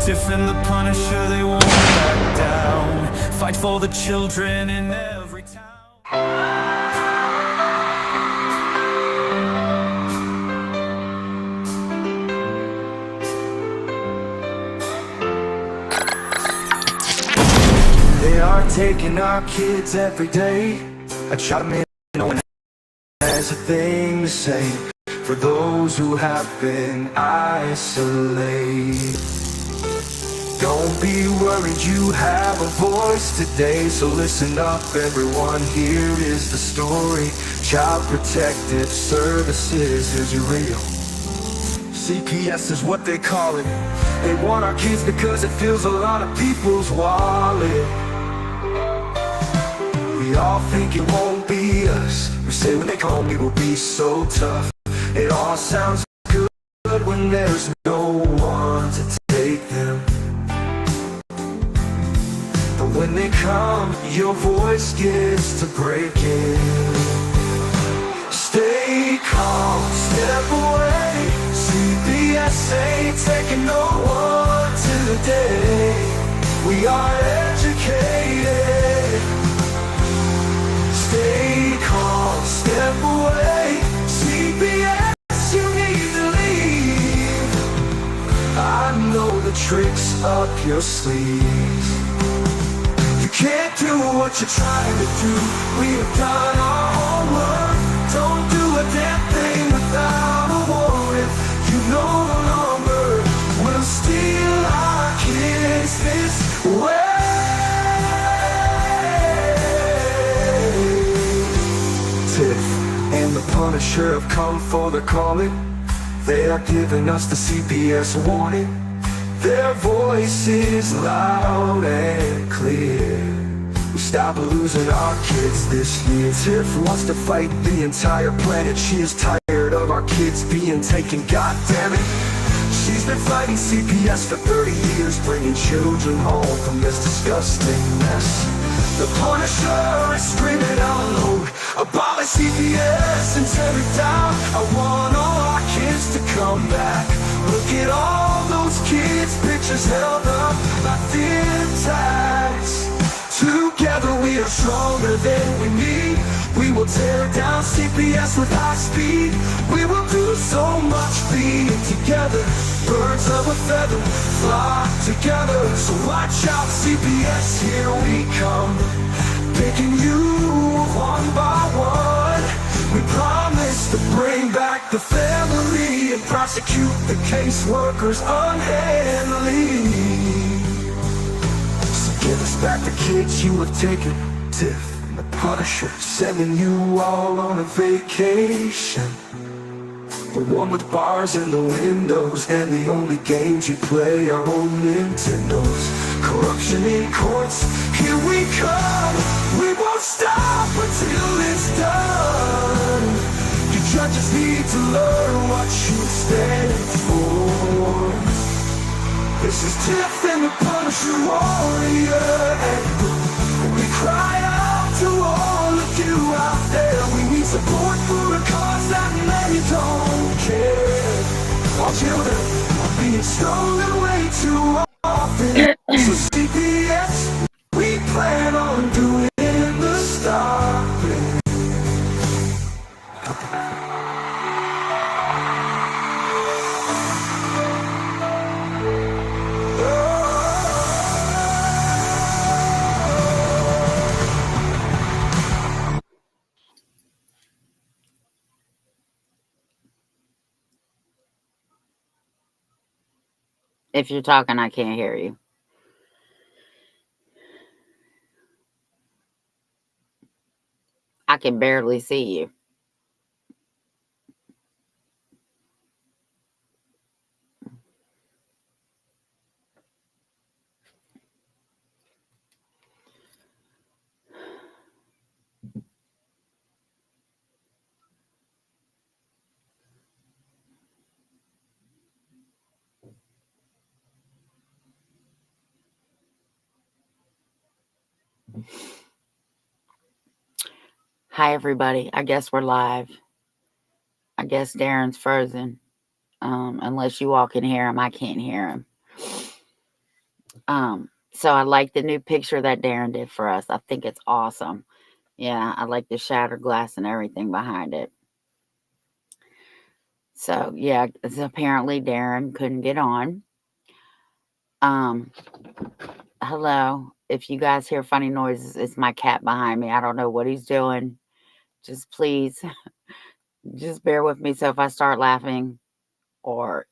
Tiff and The Punisher, they won't back down. Fight for the children in every town. They are taking our kids every day. I try to make no one has a thing to say for those who have been isolated. Don't be worried, you have a voice today. So listen up everyone, here is the story. Child Protective Services is real. CPS is what they call it. They want our kids because it fills a lot of people's wallet. We all think it won't be us. We say when they come we will be so tough. It all sounds good when there's no one to take them. But when they come, your voice gets to breaking. Stay calm, step away. CPS ain't taking no one today. We are educated. Stay calm, step away. CPS, you need to leave. I know the tricks up your sleeves. You can't do what you're trying to do. We have done our homework. Don't do a damn thing without a warrant. You no longer will steal our kids this way. Tiff and The Punisher have come for the calling. They are giving us the CPS warning. Their voice is loud and clear. We stop losing our kids this year. Tiff wants to fight the entire planet. She is tired of our kids being taken, goddammit. She's been fighting CPS for 30 years, bringing children home from this disgusting mess. The Punisher is screaming out loud, abolish CPS and tear it down. I want all our kids to come back. Look at all those kids' pictures held up like thin tags. Together we are stronger than we need. We will tear down CPS with high speed. We will do so much being together. Birds of a feather flock together. So watch out CPS, here we come. Picking you one by one. We promise to bring back the family and prosecute the caseworkers unhandily. So give us back the kids you have taken. Tiff and The Punisher sending you all on a vacation. The one with bars in the windows and the only games you play are on Nintendos. Corruption in courts, here we come. We won't stop until it's done. You judges need to learn what you stand for. This is Tiff and The Punisher warrior anthem. We cry out to all of you out there. We need support for a cause that many don't care. Our children are being stolen way too often. So CPS, we plan on doing the stopping. If you're talking, I can't hear you. I can barely see you. Hi, everybody. I guess we're live. I guess Darren's frozen. Unless you all can hear him, I can't hear him. So I like the new picture that Darren did for us. I think it's awesome. Yeah, I like the shattered glass and everything behind it. So yeah, apparently Darren couldn't get on. Hello. If you guys hear funny noises, it's my cat behind me. I don't know what he's doing. Just please, just bear with me. So if I start laughing, or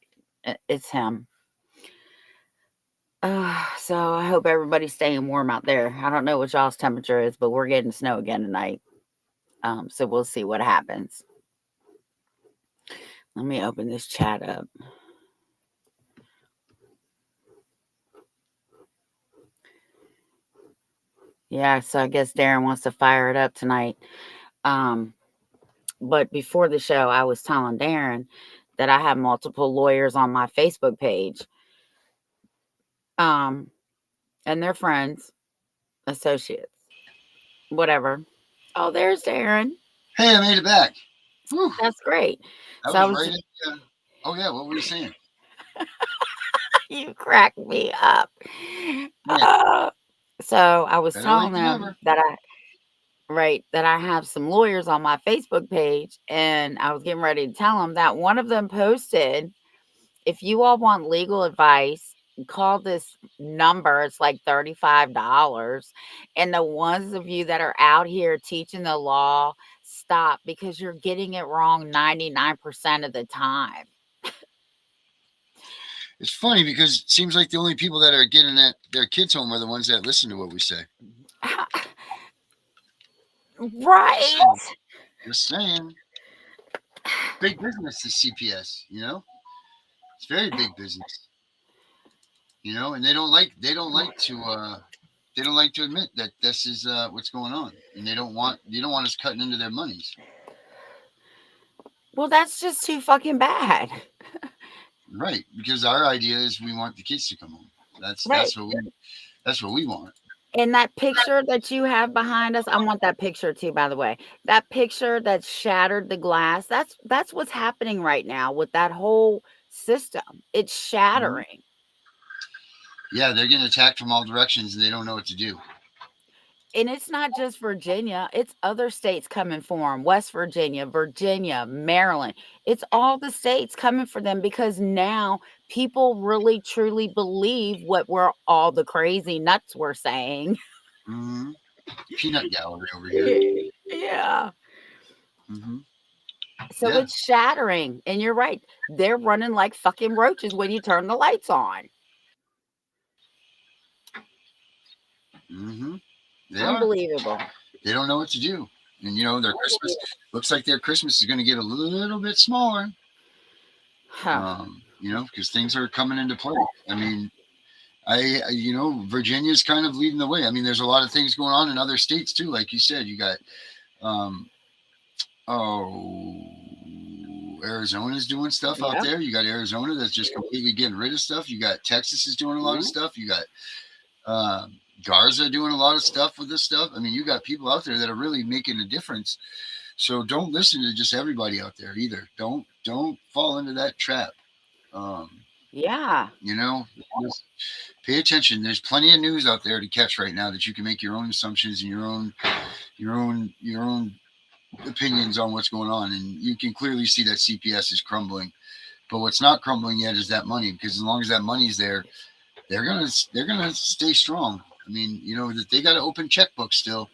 it's him. So I hope everybody's staying warm out there. I don't know what y'all's temperature is, but we're getting snow again tonight. So we'll see what happens. Let me open this chat up. Yeah, so I guess Darren wants to fire it up tonight. But before the show, I was telling Darren that I have multiple lawyers on my Facebook page. And they're friends, associates, whatever. Oh, there's Darren. Hey, I made it back. Whew. That's great. That So was right in, oh, yeah, what were you saying? You cracked me up. Yeah. So I was Better telling late than them never. that I have some lawyers on my Facebook page, and I was getting ready to tell them that one of them posted, if you all want legal advice, call this number. It's like $35. And the ones of you that are out here teaching the law, stop, because you're getting it wrong 99% of the time. It's funny because it seems like the only people that are getting their kids home are the ones that listen to what we say. Right. Just saying. Big business is CPS, you know? It's very big business. You know, and they don't like to admit that this is what's going on. And you don't want us cutting into their monies. Well, that's just too fucking bad. Right. Because our idea is we want the kids to come home. That's what we want. And that picture that you have behind us, I want that picture too, by the way. That picture that shattered the glass, that's what's happening right now with that whole system. It's shattering. Yeah, they're getting attacked from all directions and they don't know what to do. And it's not just Virginia, it's other states coming for them. West Virginia, Maryland. It's all the states coming for them because now people really truly believe what we're all the crazy nuts we're saying. Mm-hmm. Peanut gallery over here. Yeah. Mm-hmm. So Yeah. it's shattering. And you're right. They're running like fucking roaches when you turn the lights on. Mm-hmm. Unbelievable. They don't know what to do. And, you know, their Christmas looks like their Christmas is going to get a little bit smaller. Huh. You know, because things are coming into play. I mean, you know, Virginia's kind of leading the way. I mean, there's a lot of things going on in other states too. Like you said, you got, Arizona's doing stuff out there. You got Arizona that's just completely getting rid of stuff. You got Texas is doing a lot of stuff. You got Garza doing a lot of stuff with this stuff. I mean, you got people out there that are really making a difference. So don't listen to just everybody out there either. Don't fall into that trap. Yeah. You know, just pay attention. There's plenty of news out there to catch right now that you can make your own assumptions and your own opinions on what's going on, and you can clearly see that CPS is crumbling. But what's not crumbling yet is that money, because as long as that money's there, they're gonna stay strong. I mean, you know that they got to open checkbooks still,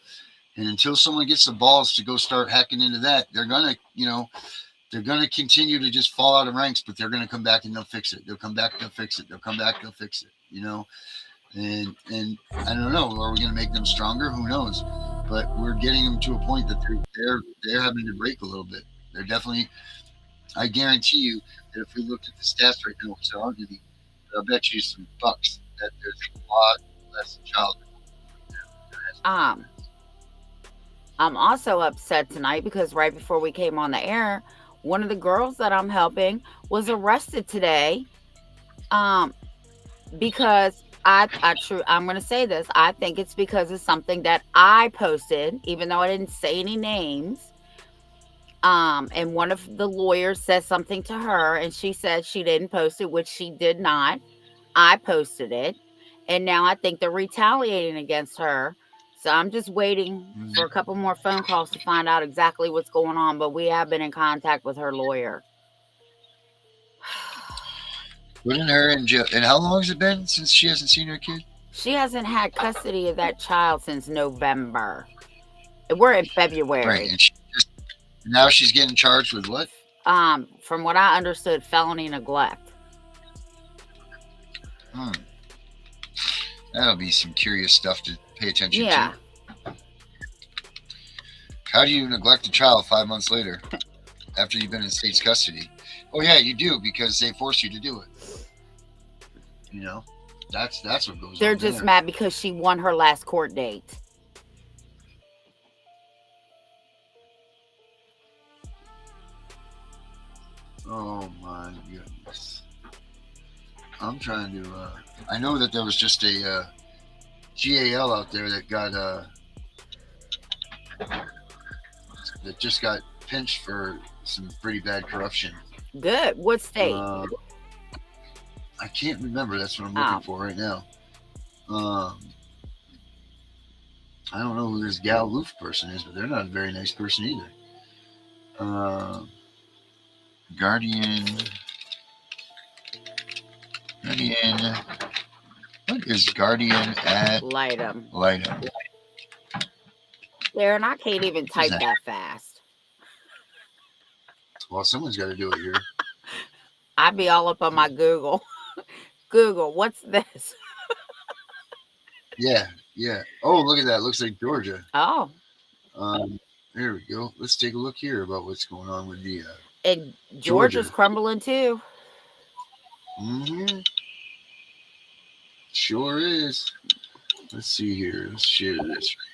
and until someone gets the balls to go start hacking into that, they're gonna continue to just fall out of ranks. But they're gonna come back and they'll fix it. They'll come back, they'll fix it. They'll come back, they'll fix it. You know, and I don't know. Are we gonna make them stronger? Who knows? But we're getting them to a point that they're having to break a little bit. They're definitely. I guarantee you that if we looked at the stats right now, which there aren't any, I'll bet you some bucks that there's a lot less child. I'm also upset tonight because right before we came on the air, one of the girls that I'm helping was arrested today. Because I'm going to say this. I think it's because of something that I posted, even though I didn't say any names. And one of the lawyers said something to her, and she said she didn't post it, which she did not. I posted it, And now I think they're retaliating against her. So I'm just waiting for a couple more phone calls to find out exactly what's going on. But we have been in contact with her lawyer. Putting her in jail. And how long has it been since she hasn't seen her kid? She hasn't had custody of that child since November. We're in February. Right. And now she's getting charged with what? From what I understood, felony neglect. That'll be some curious stuff to pay attention Yeah. to. How do you neglect a child 5 months later after you've been in state's custody? Oh yeah, you do, because they force you to do it. You know, that's what goes on. They're just mad because she won her last court date. Oh my goodness. I'm trying to I know that there was just a GAL out there that got that just got pinched for some pretty bad corruption. Good. What state? I can't remember. That's what I'm looking for right now. I don't know who this Gal Loof person is, but they're not a very nice person either. Guardian. What is Guardian at? Lightem. There, and I can't even type that fast. Well, someone's got to do it here. I'd be all up on my Google. Google, what's this? Yeah. Oh, look at that. Looks like Georgia. Oh. There we go. Let's take a look here about what's going on with the and Georgia's crumbling too. Sure is. Let's see here. Let's share this right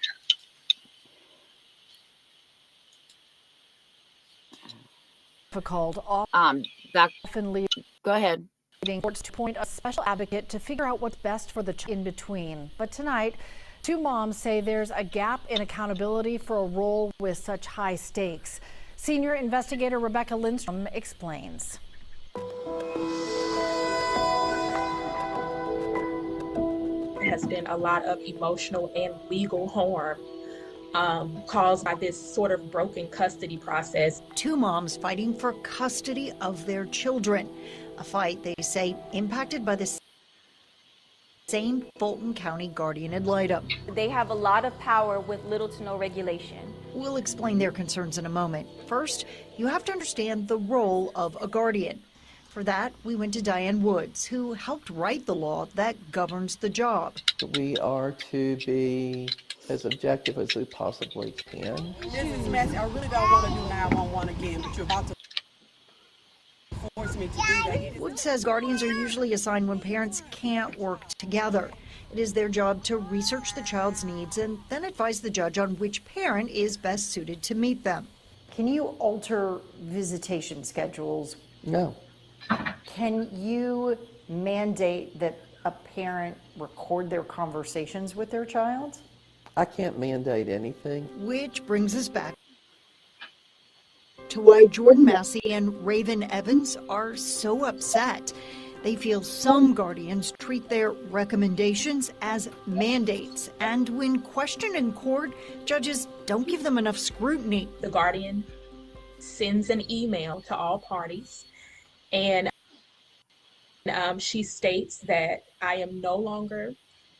here. Difficult. Often go ahead. Courts to appoint a special advocate to figure out what's best for the in between. But tonight, two moms say there's a gap in accountability for a role with such high stakes. Senior investigator Rebecca Lindstrom explains. There has been a lot of emotional and legal harm caused by this sort of broken custody process. Two moms fighting for custody of their children. A fight, they say, impacted by the same Fulton County guardian ad litem. They have a lot of power with little to no regulation. We'll explain their concerns in a moment. First, you have to understand the role of a guardian. For that, we went to Diane Woods, who helped write the law that governs the job. We are to be as objective as we possibly can. This is messy. I really don't want to do 911 again, but you're about to force me to do that. Woods says guardians are usually assigned when parents can't work together. It is their job to research the child's needs and then advise the judge on which parent is best suited to meet them. Can you alter visitation schedules? No. Can you mandate that a parent record their conversations with their child? I can't mandate anything. Which brings us back to why Jordan Massey and Raven Evans are so upset. They feel some guardians treat their recommendations as mandates, and when questioned in court, judges don't give them enough scrutiny. The guardian sends an email to all parties, and she states that I am no longer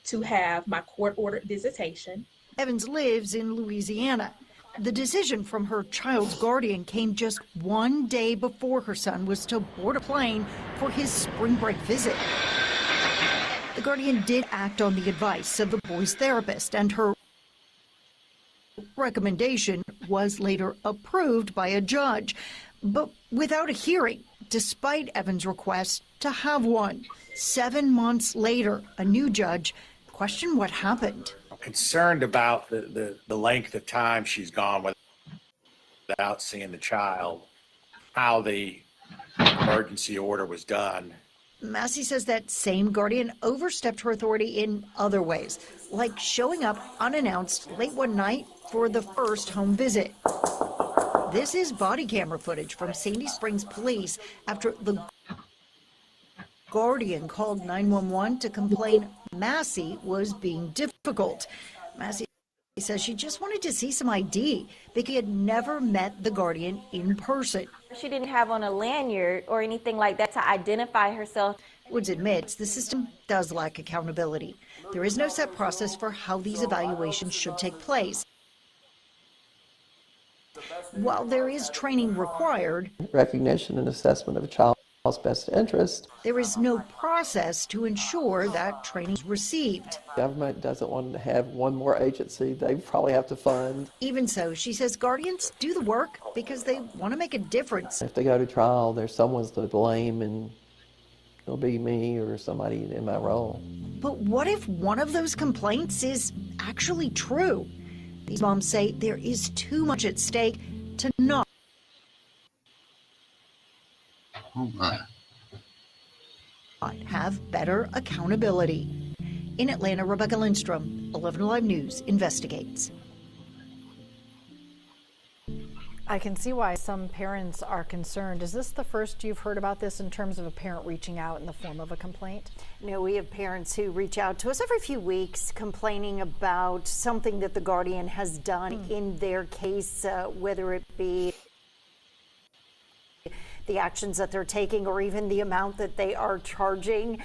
to have my court-ordered visitation. Evans lives in Louisiana. The decision from her child's guardian came just one day before her son was to board a plane for his spring break visit. The guardian did act on the advice of the boy's therapist, and her recommendation was later approved by a judge, but without a hearing, despite Evans' request to have one. 7 months later, a new judge questioned what happened. Concerned about the length of time she's gone without seeing the child, how the emergency order was done. Massey says that same guardian overstepped her authority in other ways, like showing up unannounced late one night for the first home visit. This is body camera footage from Sandy Springs Police after the guardian called 911 to complain Massey was being difficult. Massey says she just wanted to see some ID. Vicky had never met the guardian in person. She didn't have on a lanyard or anything like that to identify herself. Woods admits the system does lack accountability. There is no set process for how these evaluations should take place. While there is training required, Recognition and assessment of a child's best interest. there is no process to ensure that training is received. Government doesn't want to have one more agency they probably have to fund. Even so, she says guardians do the work because they want to make a difference. If they go to trial, there's someone's to blame, and it'll be me or somebody in my role. But what if one of those complaints is actually true? These moms say there is too much at stake to not have better accountability. In Atlanta, Rebecca Lindstrom, 11 Alive News investigates. I can see why some parents are concerned. Is this the first you've heard about this in terms of a parent reaching out in the form of a complaint? No, we have parents who reach out to us every few weeks complaining about something that the guardian has done in their case, whether it be the actions that they're taking or even the amount that they are charging.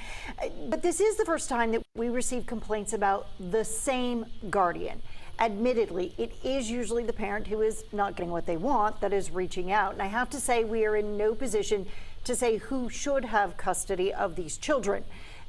But this is the first time that we receive complaints about the same guardian. Admittedly, it is usually the parent who is not getting what they want that is reaching out. And I have to say, we are in no position to say who should have custody of these children.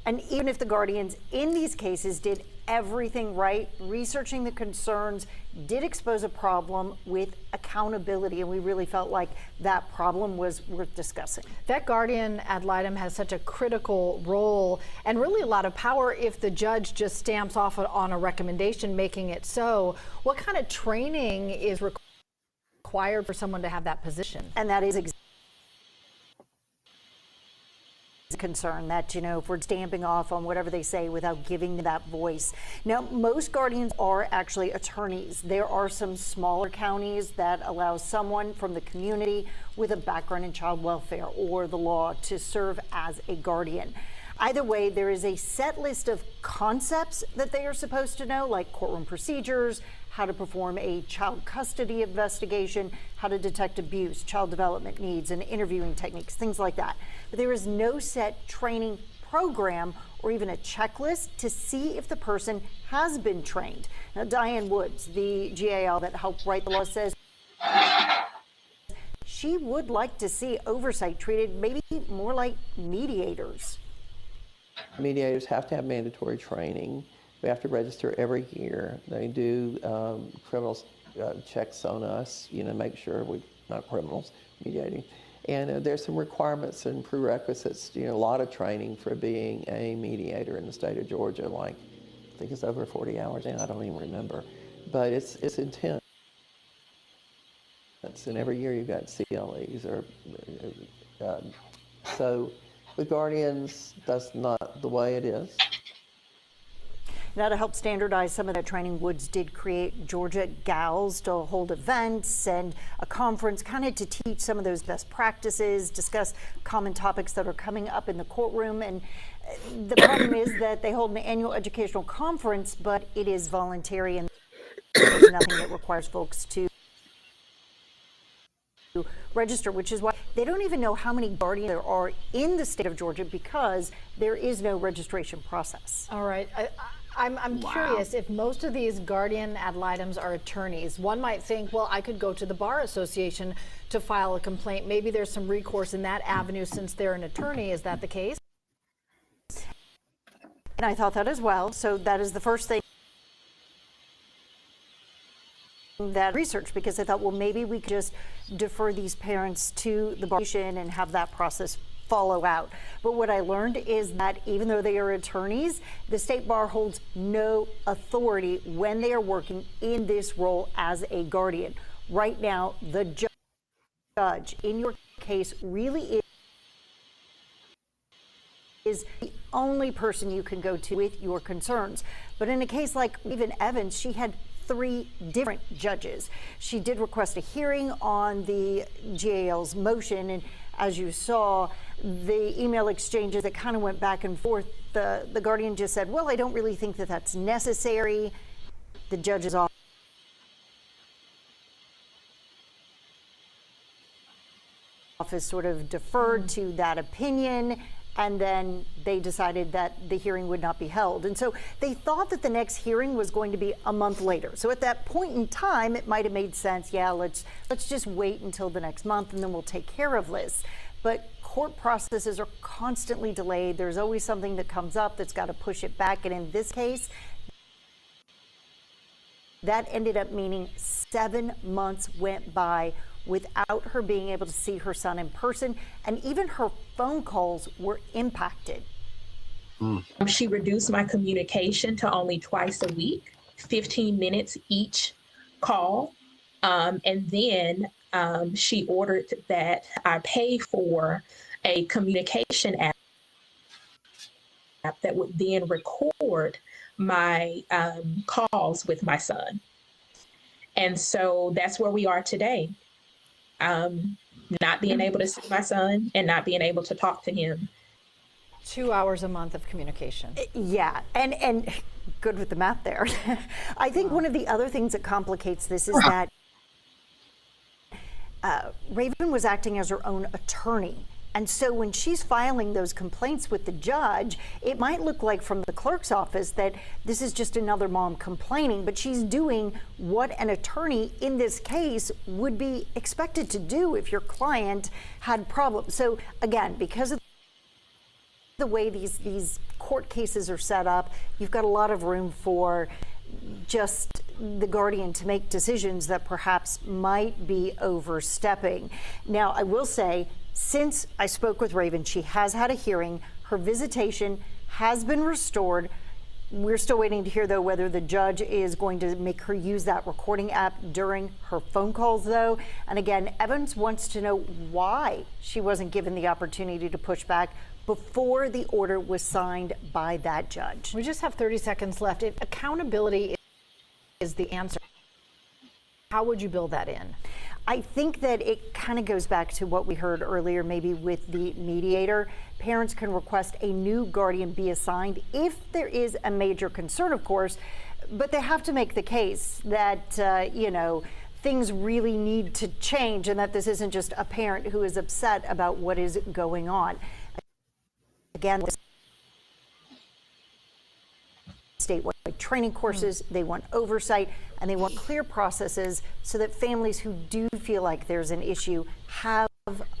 And even if the guardians in these cases did everything right, researching the concerns did expose a problem with accountability, and we really felt like that problem was worth discussing. That guardian ad litem has such a critical role and really a lot of power if the judge just stamps off on a recommendation making it so. What kind of training is required for someone to have that position? And that is concern that, if we're stamping off on whatever they say without giving them that voice. Now, most guardians are actually attorneys. There are some smaller counties that allow someone from the community with a background in child welfare or the law to serve as a guardian. Either way, there is a set list of concepts that they are supposed to know, like courtroom procedures, how to perform a child custody investigation, how to detect abuse, child development needs, and interviewing techniques, things like that. But there is no set training program or even a checklist to see if the person has been trained. Now, Diane Woods, the GAL that helped write the law, says she would like to see oversight treated maybe more like mediators. Mediators have to have mandatory training. We have to register every year. They do criminal checks on us, make sure we're not criminals mediating. And there's some requirements and prerequisites, a lot of training for being a mediator in the state of Georgia, like I think it's over 40 hours, and I don't even remember. But it's intense. And every year you've got CLEs. So with guardians, that's not the way it is. Now, to help standardize some of that training, Woods did create Georgia Gals to hold events and a conference kind of to teach some of those best practices, discuss common topics that are coming up in the courtroom. And the problem is that they hold an annual educational conference, but it is voluntary and there's nothing that requires folks to register, which is why they don't even know how many guardians there are in the state of Georgia because there is no registration process. All right. I'm curious if most of these guardian ad litems are attorneys. One might think, well, I could go to the Bar Association to file a complaint. Maybe there's some recourse in that avenue since they're an attorney. Is that the case? And I thought that as well. So that is the first thing that research, because I thought, well, maybe we could just defer these parents to the Bar Association and have that process follow out. But what I learned is that even though they are attorneys, the state bar holds no authority when they are working in this role as a guardian. Right now, the judge in your case really is the only person you can go to with your concerns. But in a case like even Evans, she had 3 different judges. She did request a hearing on the GAL's motion, and as you saw, the email exchanges that kind of went back and forth, the guardian just said, well, I don't really think that that's necessary. The judge's office sort of deferred to that opinion, and then they decided that the hearing would not be held. And so they thought that the next hearing was going to be a month later. So at that point in time, it might have made sense, yeah, let's just wait until the next month and then we'll take care of this. But court processes are constantly delayed. There's always something that comes up that's got to push it back. And in this case, that ended up meaning 7 months went by without her being able to see her son in person, and even her phone calls were impacted. She reduced my communication to only twice a week, 15 minutes each call. And then she ordered that I pay for a communication app that would then record my calls with my son. And so that's where we are today. Not being able to see my son and not being able to talk to him. 2 hours a month of communication. Yeah, and good with the math there. I think one of the other things that complicates this is that Raven was acting as her own attorney. And so when she's filing those complaints with the judge, it might look like from the clerk's office that this is just another mom complaining, but she's doing what an attorney in this case would be expected to do if your client had problems. So again, because of the way these court cases are set up, you've got a lot of room for just the guardian to make decisions that perhaps might be overstepping. Now, I will say, since I spoke with Raven, she has had a hearing. Her visitation has been restored. We're still waiting to hear, though, whether the judge is going to make her use that recording app during her phone calls, though. And again, Evans wants to know why she wasn't given the opportunity to push back before the order was signed by that judge. We just have 30 seconds left. If accountability is the answer, how would you build that in? I think that it kind of goes back to what we heard earlier, maybe with the mediator. Parents can request a new guardian be assigned if there is a major concern, of course, but they have to make the case that, things really need to change and that this isn't just a parent who is upset about what is going on. Again, statewide training courses, they want oversight, and they want clear processes so that families who do feel like there's an issue have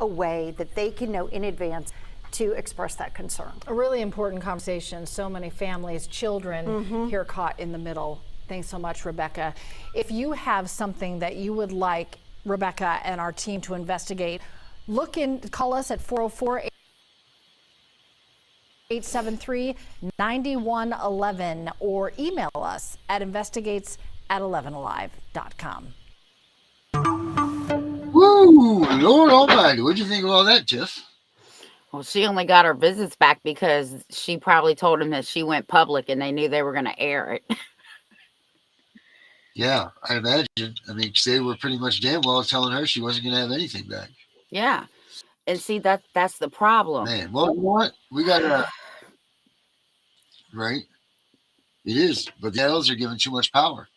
a way that they can know in advance to express that concern. A really important conversation. So many families, children here caught in the middle. Thanks so much, Rebecca. If you have something that you would like Rebecca and our team to investigate, call us at 404-873-9111 or email us at investigates@11alive.com. Woo! Lord Almighty, what'd you think of all that, Tiff? Well, she only got her visits back because she probably told him that she went public and they knew they were going to air it. Yeah, I imagine. I mean, 'cause they were pretty much damn well telling her she wasn't going to have anything back. Yeah. And see, that's the problem. Man, well, you know what? We got to... Right? It is. But the adults are given too much power.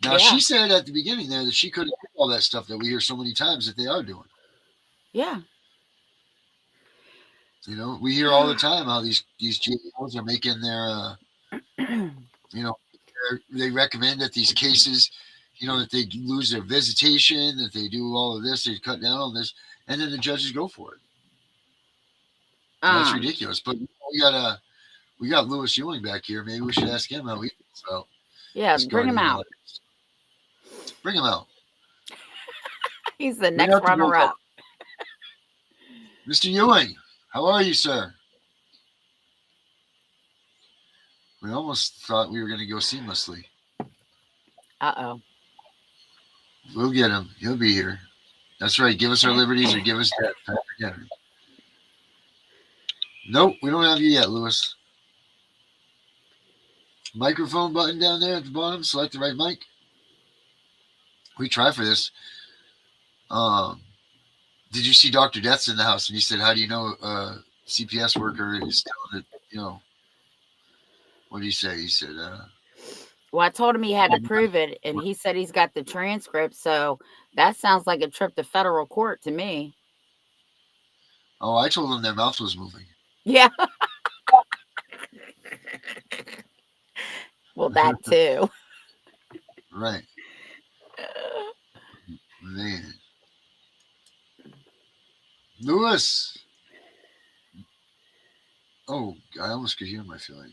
Now, she said at the beginning there that she couldn't do all that stuff that we hear so many times that they are doing. Yeah. We hear all the time how these GAOs are making their, they recommend that these cases, that they lose their visitation, that they do all of this, they cut down on this, and then the judges go for it. That's ridiculous. But we got Lewis Ewing back here. Maybe we should ask him how he feels about. Yeah, bring him out. Bring him out. He's the next runner-up. Mr. Ewing, how are you, sir? We almost thought we were going to go seamlessly. Uh-oh. We'll get him. He'll be here. That's right. Give us our liberties or give us death. Forget it. Nope, we don't have you yet, Lewis. Microphone button down there at the bottom. Select the right mic. We try for this. Did you see Dr. Death's in the house? And he said, how do you know CPS worker is telling it, what did he say? He said, well, I told him he had to prove it, and he said he's got the transcript, so that sounds like a trip to federal court to me. oh, I told them their mouth was moving. Yeah. Well, that too. Right. Man. Lewis. Oh, I almost could hear him, I feel like.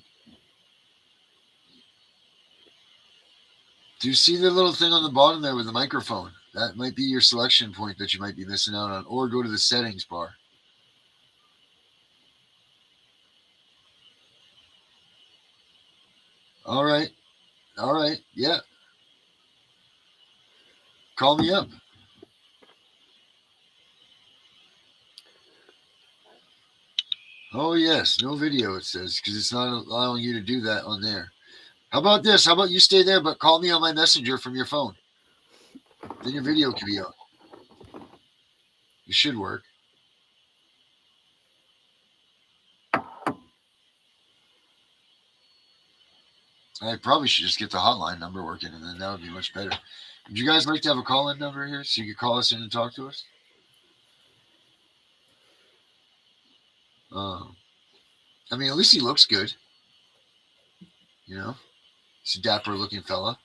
Do you see the little thing on the bottom there with the microphone? That might be your selection point that you might be missing out on, or go to the settings bar. All right. All right. Yeah. Call me up. Oh, yes. No video, it says, because it's not allowing you to do that on there. How about this? How about you stay there, but call me on my messenger from your phone? Then your video can be on. It should work. I probably should just get the hotline number working, and then that would be much better. Would you guys like to have a call-in number here so you could call us in and talk to us? I mean, at least he looks good. He's a dapper-looking fella.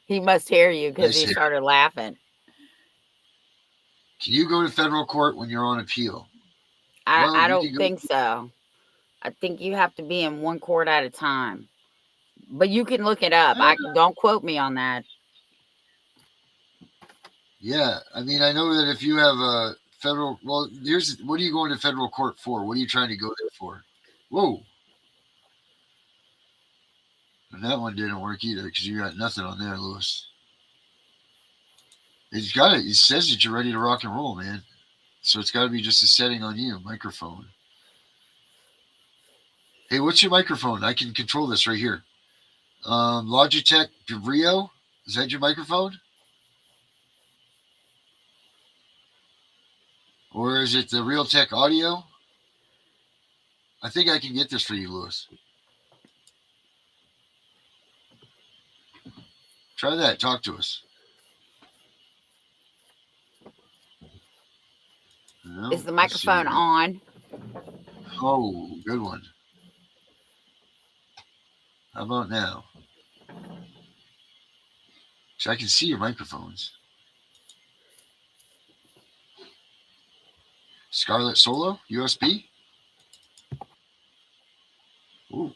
He must hear you because Nice he hair. started laughing. Can you go to federal court when you're on appeal? I don't think so. I think you have to be in one court at a time. But you can look it up. Don't quote me on that. Yeah, I mean, I know that if you have a federal, well, what are you going to federal court for? What are you trying to go there for? Whoa. And that one didn't work either because you got nothing on there, Lewis. It's got it. It says that you're ready to rock and roll, man. So it's got to be just a setting on you, microphone. Hey, what's your microphone? I can control this right here. Logitech Brio, is that your microphone? Or is it the Realtek Audio? I think I can get this for you, Lewis. Try that. Talk to us. No, Is the microphone on? Oh, good one. How about now? So I can see your microphones. Scarlett Solo, USB. Ooh.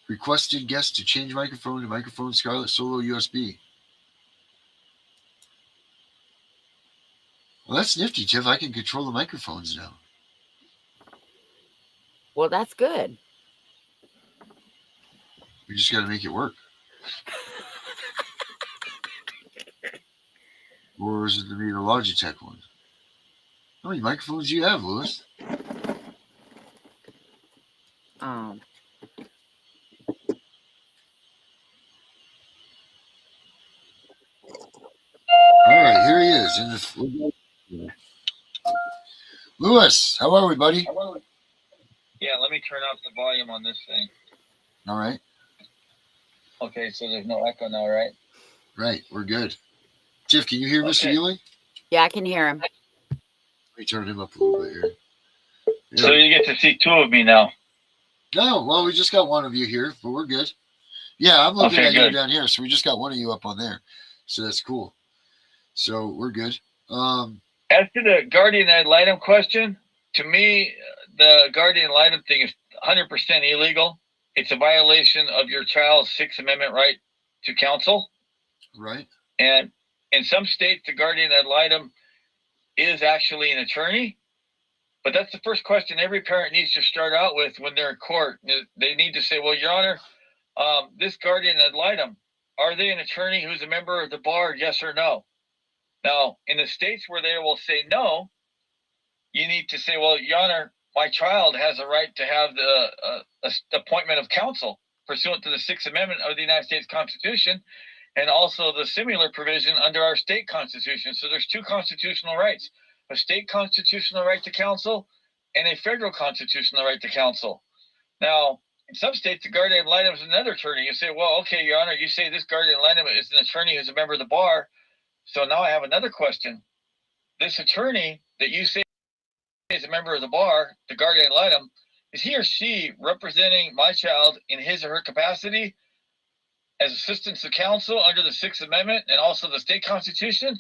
Requested guest to change microphone to microphone Scarlett Solo USB. Well, that's nifty, Tiff. I can control the microphones now. Well, that's good. We just got to make it work. Or is it to be the Logitech one? How many microphones do you have, Lewis? All right, here he is. Lewis, how are we, buddy? Yeah, let me turn off the volume on this thing. All right. Okay, so there's no echo now, right? Right, we're good. Tiff, can you hear Mr. Ewing? Yeah, I can hear him. Let me turn him up a little bit here. Yeah. So you get to see two of me now. No, well, we just got one of you here, but we're good. Yeah, I'm looking at you down here, so we just got one of you up on there. So that's cool. So we're good. As to the guardian ad litem question, to me, the guardian ad litem thing is 100% illegal. It's a violation of your child's Sixth Amendment right to counsel. Right. And in some states, the guardian ad litem is actually an attorney. But that's the first question every parent needs to start out with when they're in court. They need to say, well, Your Honor, this guardian ad litem, are they an attorney who's a member of the bar, yes or no? Now, in the states where they will say no, you need to say, well, Your Honor, my child has a right to have the appointment of counsel pursuant to the Sixth Amendment of the United States Constitution. and also the similar provision under our state constitution. So there's two constitutional rights, a state constitutional right to counsel and a federal constitutional right to counsel. Now, in some states, the guardian ad litem is another attorney. You say, well, okay, Your Honor, you say this guardian ad litem is an attorney who's a member of the bar. So now I have another question. This attorney that you say is a member of the bar, the guardian ad litem, is he or she representing my child in his or her capacity as assistants of counsel under the Sixth Amendment and also the state constitution?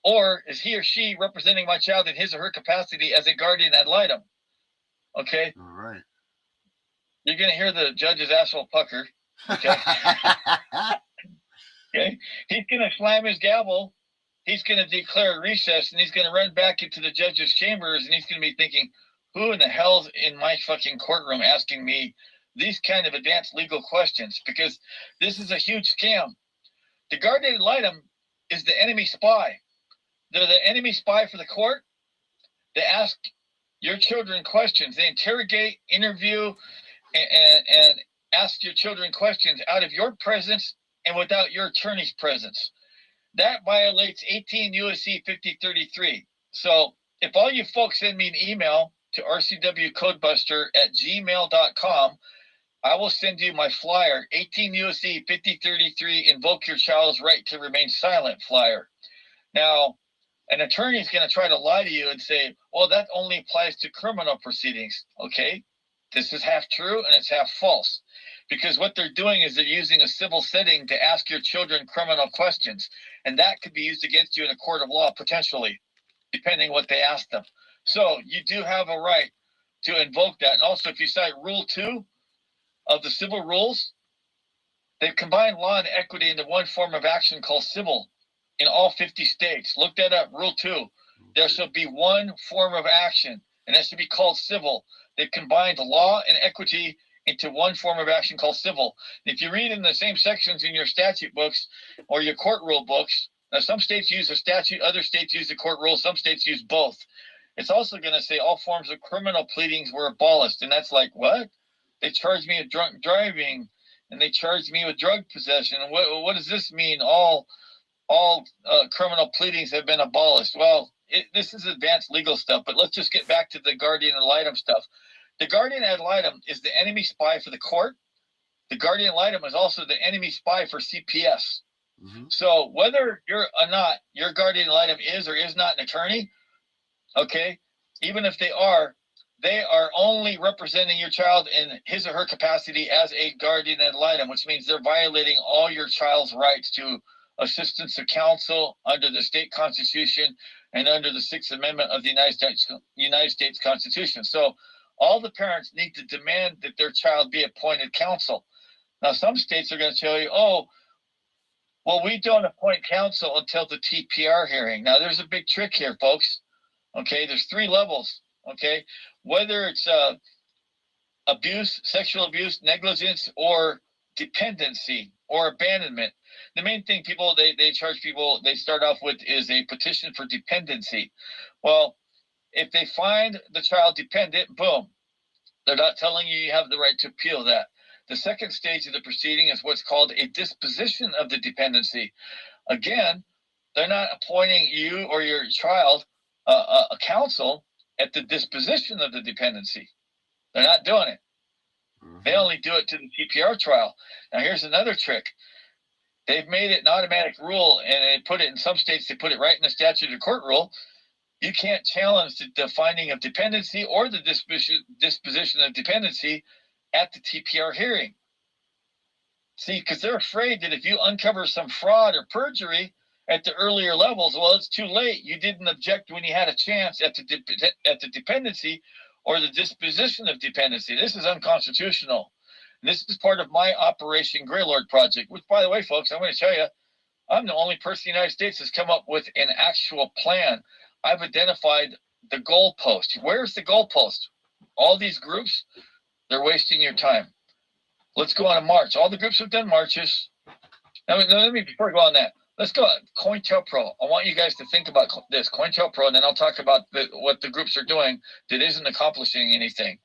Or is he or she representing my child in his or her capacity as a guardian ad litem? Okay. All right. You're going to hear the judge's asshole pucker. Okay. Okay. He's going to slam his gavel. He's going to declare recess, and he's going to run back into the judge's chambers, and he's going to be thinking, who in the hell's in my fucking courtroom asking me these kind of advanced legal questions? Because this is a huge scam. The guardian ad litem is the enemy spy. They're the enemy spy for the court. They ask your children questions. They interrogate, interview, and ask your children questions out of your presence and without your attorney's presence. That violates 18 U.S.C. 5033. So if all you folks send me an email to rcwcodebuster@gmail.com, I will send you my flyer, 18 U.S.C. 5033, invoke your child's right to remain silent flyer. Now, an attorney is going to try to lie to you and say, well, that only applies to criminal proceedings. Okay, this is half true and it's half false. Because what they're doing is they're using a civil setting to ask your children criminal questions. And that could be used against you in a court of law, potentially, depending what they ask them. So you do have a right to invoke that. And also, if you cite Rule 2 of the civil rules, they've combined law and equity into one form of action called civil in all 50 states. Look that up, Rule 2. There shall be one form of action, and that should be called civil. They've combined law and equity into one form of action called civil. If you read in the same sections in your statute books or your court rule books, now some states use a statute, other states use a court rule, some states use both. It's also going to say all forms of criminal pleadings were abolished. And that's like, what? They charged me with drunk driving and they charged me with drug possession. And what does this mean? All criminal pleadings have been abolished. Well, this is advanced legal stuff, but let's just get back to the guardian ad litem stuff. The guardian ad litem is the enemy spy for the court. The guardian ad litem is also the enemy spy for CPS. Mm-hmm. So whether you're or not, your guardian ad litem is or is not an attorney, okay, even if they are only representing your child in his or her capacity as a guardian ad litem, which means they're violating all your child's rights to assistance of counsel under the state constitution and under the Sixth Amendment of the United States Constitution. So all the parents need to demand that their child be appointed counsel. Now, some states are going to tell you, oh, well, we don't appoint counsel until the TPR hearing. Now, there's a big trick here, folks. Okay, there's 3 levels. Okay, whether it's abuse, sexual abuse, negligence, or dependency or abandonment. The main thing they charge people, they start off with is a petition for dependency. Well, if they find the child dependent, boom, they're not telling you you have the right to appeal that. The second stage of the proceeding is what's called a disposition of the dependency. Again, they're not appointing you or your child a counsel at the disposition of the dependency. They're not doing it. Mm-hmm. They only do it to the TPR trial. Now, here's another trick. They've made it an automatic rule, and they put it in some states, they put it right in the statute of court rule. You can't challenge the finding of dependency or the disposition of dependency at the TPR hearing. See, because they're afraid that if you uncover some fraud or perjury at the earlier levels, well, it's too late. You didn't object when you had a chance at the dependency or the disposition of dependency. This is unconstitutional. And this is part of my Operation Greylord project, which, by the way, folks, I'm going to tell you, I'm the only person in the United States that's come up with an actual plan. I've identified the goalpost. Where's the goalpost? All these groups, they're wasting your time. Let's go on a march. All the groups have done marches. Now, before I go on that, let's go COINTELPRO. I want you guys to think about this, COINTELPRO, and then I'll talk about what the groups are doing that isn't accomplishing anything.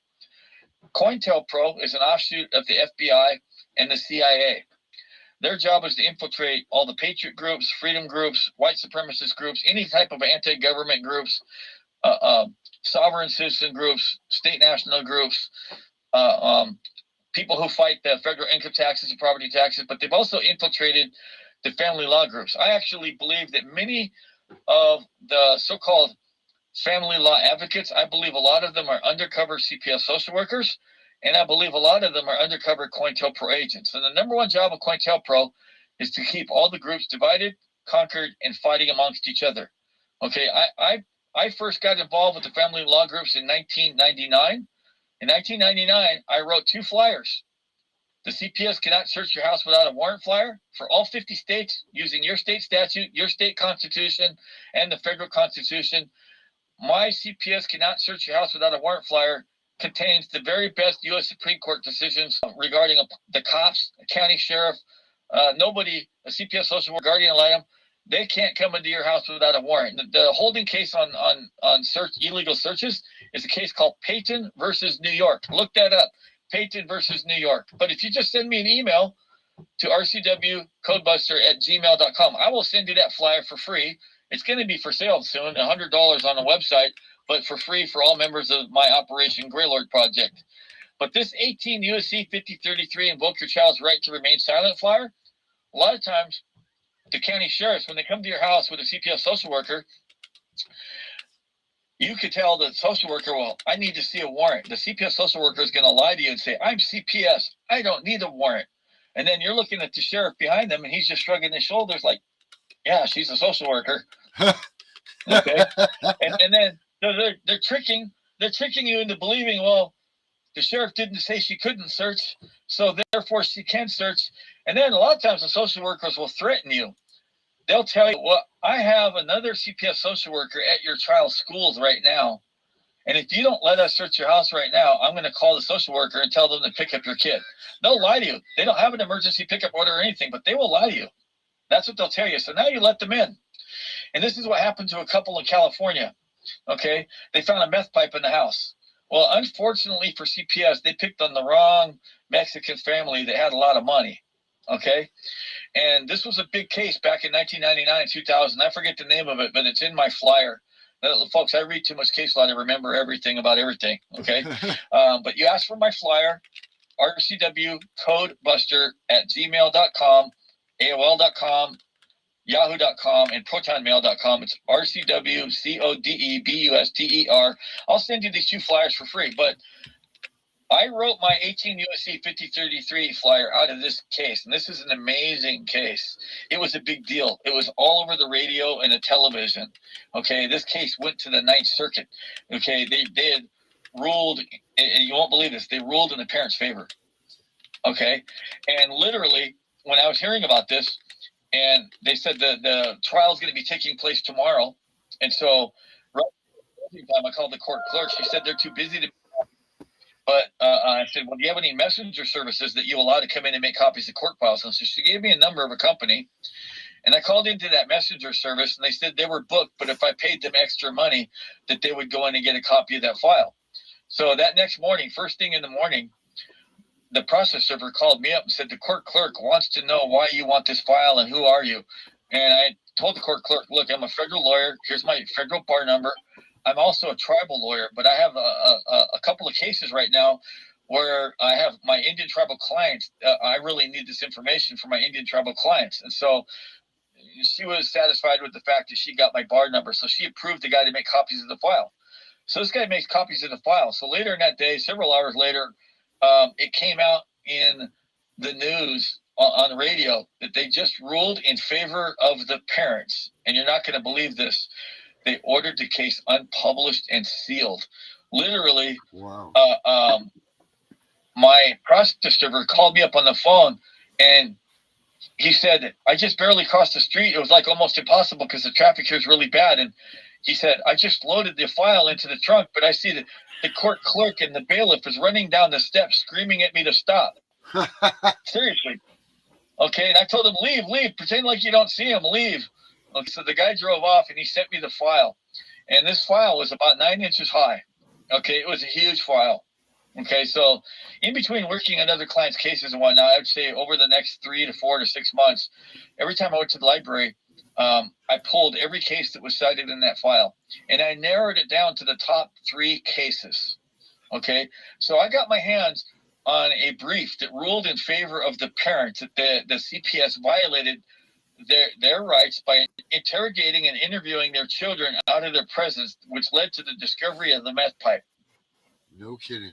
COINTELPRO is an offshoot of the FBI and the CIA. Their job is to infiltrate all the patriot groups, freedom groups, white supremacist groups, any type of anti-government groups, sovereign citizen groups, state national groups, people who fight the federal income taxes and property taxes, but they've also infiltrated the family law groups. I actually believe that many of the so-called family law advocates, I believe a lot of them are undercover CPS social workers, and I believe a lot of them are undercover COINTELPRO agents. And the number one job of COINTELPRO is to keep all the groups divided, conquered, and fighting amongst each other. Okay, I first got involved with the family law groups in 1999. In 1999, I wrote 2 flyers. The CPS cannot search your house without a warrant flyer for all 50 states using your state statute, your state constitution, and the federal constitution. My CPS cannot search your house without a warrant flyer contains the very best U.S. Supreme Court decisions regarding the cops, a county sheriff, nobody, a CPS social worker, guardian ad litem, they can't come into your house without a warrant. The holding case on search illegal searches is a case called Payton versus New York. Look that up, Payton versus New York. But if you just send me an email to rcwcodebuster@gmail.com, I will send you that flyer for free. It's going to be for sale soon, $100 on the website, but for free for all members of my Operation Greylord project. But this 18 U.S.C. 5033 Invoke Your Child's Right to Remain Silent flyer, a lot of times the county sheriffs, when they come to your house with a CPS social worker, you could tell the social worker, well, I need to see a warrant. The CPS social worker is going to lie to you and say, I'm CPS, I don't need a warrant. And then you're looking at the sheriff behind them and he's just shrugging his shoulders like, yeah, she's a social worker. Okay. And then they're tricking you into believing, well, the sheriff didn't say she couldn't search, so therefore she can search. And then a lot of times the social workers will threaten you. They'll tell you, well, I have another CPS social worker at your child's schools right now. And if you don't let us search your house right now, I'm going to call the social worker and tell them to pick up your kid. They'll lie to you. They don't have an emergency pickup order or anything, but they will lie to you. That's what they'll tell you. So now you let them in. And this is what happened to a couple in California. Okay. They found a meth pipe in the house. Well, unfortunately for CPS, they picked on the wrong Mexican family that had a lot of money. Okay. And this was a big case back in 1999, 2000. I forget the name of it, but it's in my flyer. Folks, I read too much case law to remember everything about everything. Okay. But you ask for my flyer, rcwcodebuster@gmail.com, AOL.com, yahoo.com, and protonmail.com. It's rcwcodebuster. I'll send you these 2 flyers for free, but I wrote my 18 U.S.C. 5033 flyer out of this case, and this is an amazing case. It was a big deal. It was all over the radio and the television. Okay, this case went to the 9th Circuit. Okay, they had ruled, and you won't believe this, they ruled in the parents' favor. Okay, and literally, when I was hearing about this, and they said the trial is going to be taking place tomorrow, and so right at the time I called the court clerk. She said they're too busy to. But I said, well, do you have any messenger services that you allow to come in and make copies of court files? And so she gave me a number of a company. And I called into that messenger service, and they said they were booked, but if I paid them extra money, that they would go in and get a copy of that file. So that next morning, first thing in the morning, the process server called me up and said, the court clerk wants to know why you want this file and who are you? And I told the court clerk, look, I'm a federal lawyer. Here's my federal bar number. I'm also a tribal lawyer, but I have a couple of cases right now where I have my Indian tribal clients. I really need this information for my Indian tribal clients. And so she was satisfied with the fact that she got my bar number. So she approved the guy to make copies of the file. So this guy makes copies of the file. So later in that day, several hours later, it came out in the news on the radio that they just ruled in favor of the parents. And you're not going to believe this. They ordered the case unpublished and sealed. Literally, wow. My process server called me up on the phone, and he said, I just barely crossed the street. It was like almost impossible because the traffic here is really bad. And he said, I just loaded the file into the trunk, but I see that the court clerk and the bailiff is running down the steps screaming at me to stop. Seriously. Okay, and I told him, leave. Pretend like you don't see him. Leave. Okay, so the guy drove off, and he sent me the file. And this file was about 9 inches high. Okay, it was a huge file. Okay, so in between working on other clients' cases and whatnot, I would say over the next 3 to 4 to 6 months, every time I went to the library, I pulled every case that was cited in that file, and I narrowed it down to the top 3 cases. Okay, so I got my hands on a brief that ruled in favor of the parents that the CPS violated their rights by interrogating and interviewing their children out of their presence, which led to the discovery of the meth pipe. No kidding.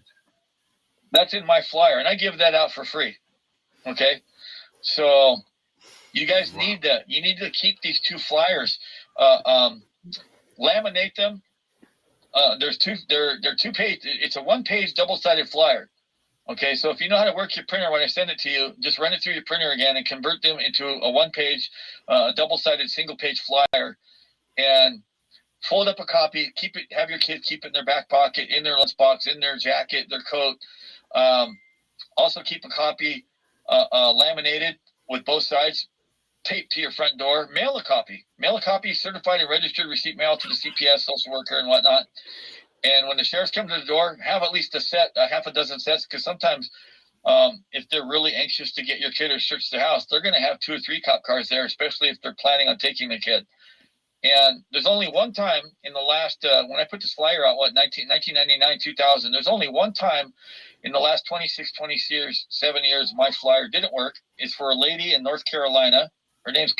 That's in my flyer, and I give that out for free. Okay, so you guys need to keep these 2 flyers, laminate them. They're 2-page. It's a 1-page double-sided flyer. Okay, so if you know how to work your printer, when I send it to you, just run it through your printer again and convert them into a 1-page, double-sided, single-page flyer, and fold up a copy. Keep it. Have your kids keep it in their back pocket, in their lunchbox, in their jacket, their coat. Also, keep a copy laminated with both sides, taped to your front door. Mail a copy. Mail a copy, certified and registered receipt mail to the CPS, social worker, and whatnot. And when the sheriffs come to the door, have at least a half a dozen sets, because sometimes if they're really anxious to get your kid or search the house, they're going to have 2 or 3 cop cars there, especially if they're planning on taking the kid. And there's only one time in the last, when I put this flyer out, 1999, 2000, there's only one time in the last 7 years, my flyer didn't work. It's for a lady in North Carolina. Her name's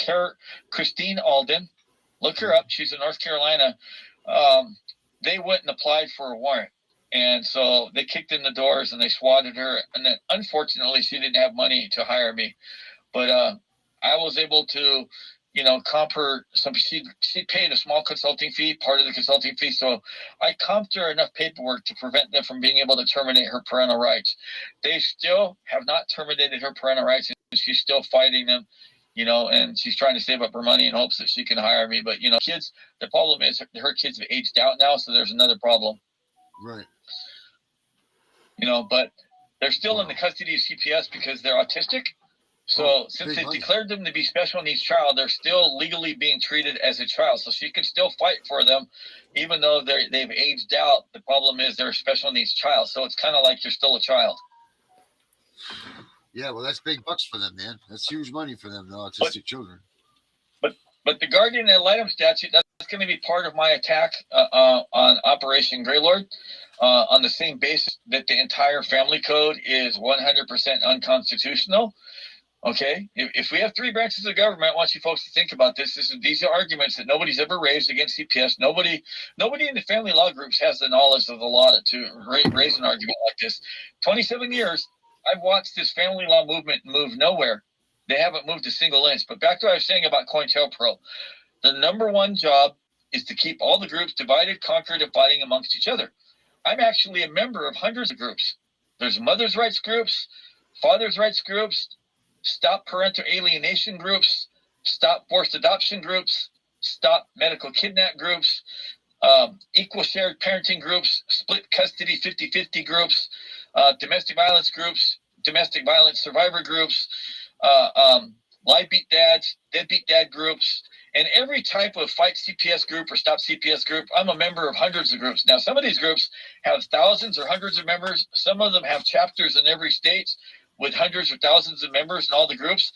Christine Alden. Look her up. She's in North Carolina. They went and applied for a warrant. And so they kicked in the doors and they swatted her. And then unfortunately, she didn't have money to hire me. But I was able to, comp her some. She paid a small consulting fee, part of the consulting fee. So I comped her enough paperwork to prevent them from being able to terminate her parental rights. They still have not terminated her parental rights, and she's still fighting them. And she's trying to save up her money in hopes that she can hire me. But, kids, the problem is her kids have aged out now, so there's another problem. Right. But they're still in the custody of CPS because they're autistic. So since they declared them to be special needs child, they're still legally being treated as a child. So she can still fight for them, even though they've aged out. The problem is they're a special needs child. So it's kind of like you're still a child. Yeah, well, that's big bucks for them, man. That's huge money for them, the autistic children. But the guardian ad litem statute, that's going to be part of my attack on Operation Greylord, on the same basis that the entire family code is 100% unconstitutional. Okay, if we have 3 branches of government, I want you folks to think about this. These are arguments that nobody's ever raised against CPS. Nobody in the family law groups has the knowledge of the law to raise an argument like this. 27 years. I've watched this family law movement move nowhere. They haven't moved a single inch. But back to what I was saying about COINTELPRO. The number one job is to keep all the groups divided, conquered, and fighting amongst each other. I'm actually a member of hundreds of groups. There's mothers' rights groups, fathers' rights groups, stop parental alienation groups, stop forced adoption groups, stop medical kidnap groups, equal shared parenting groups, split custody 50-50 groups, domestic violence groups, domestic violence survivor groups, live beat dads, deadbeat dad groups, and every type of fight CPS group or stop CPS group. I'm a member of hundreds of groups. Now, some of these groups have thousands or hundreds of members. Some of them have chapters in every state with hundreds or thousands of members in all the groups.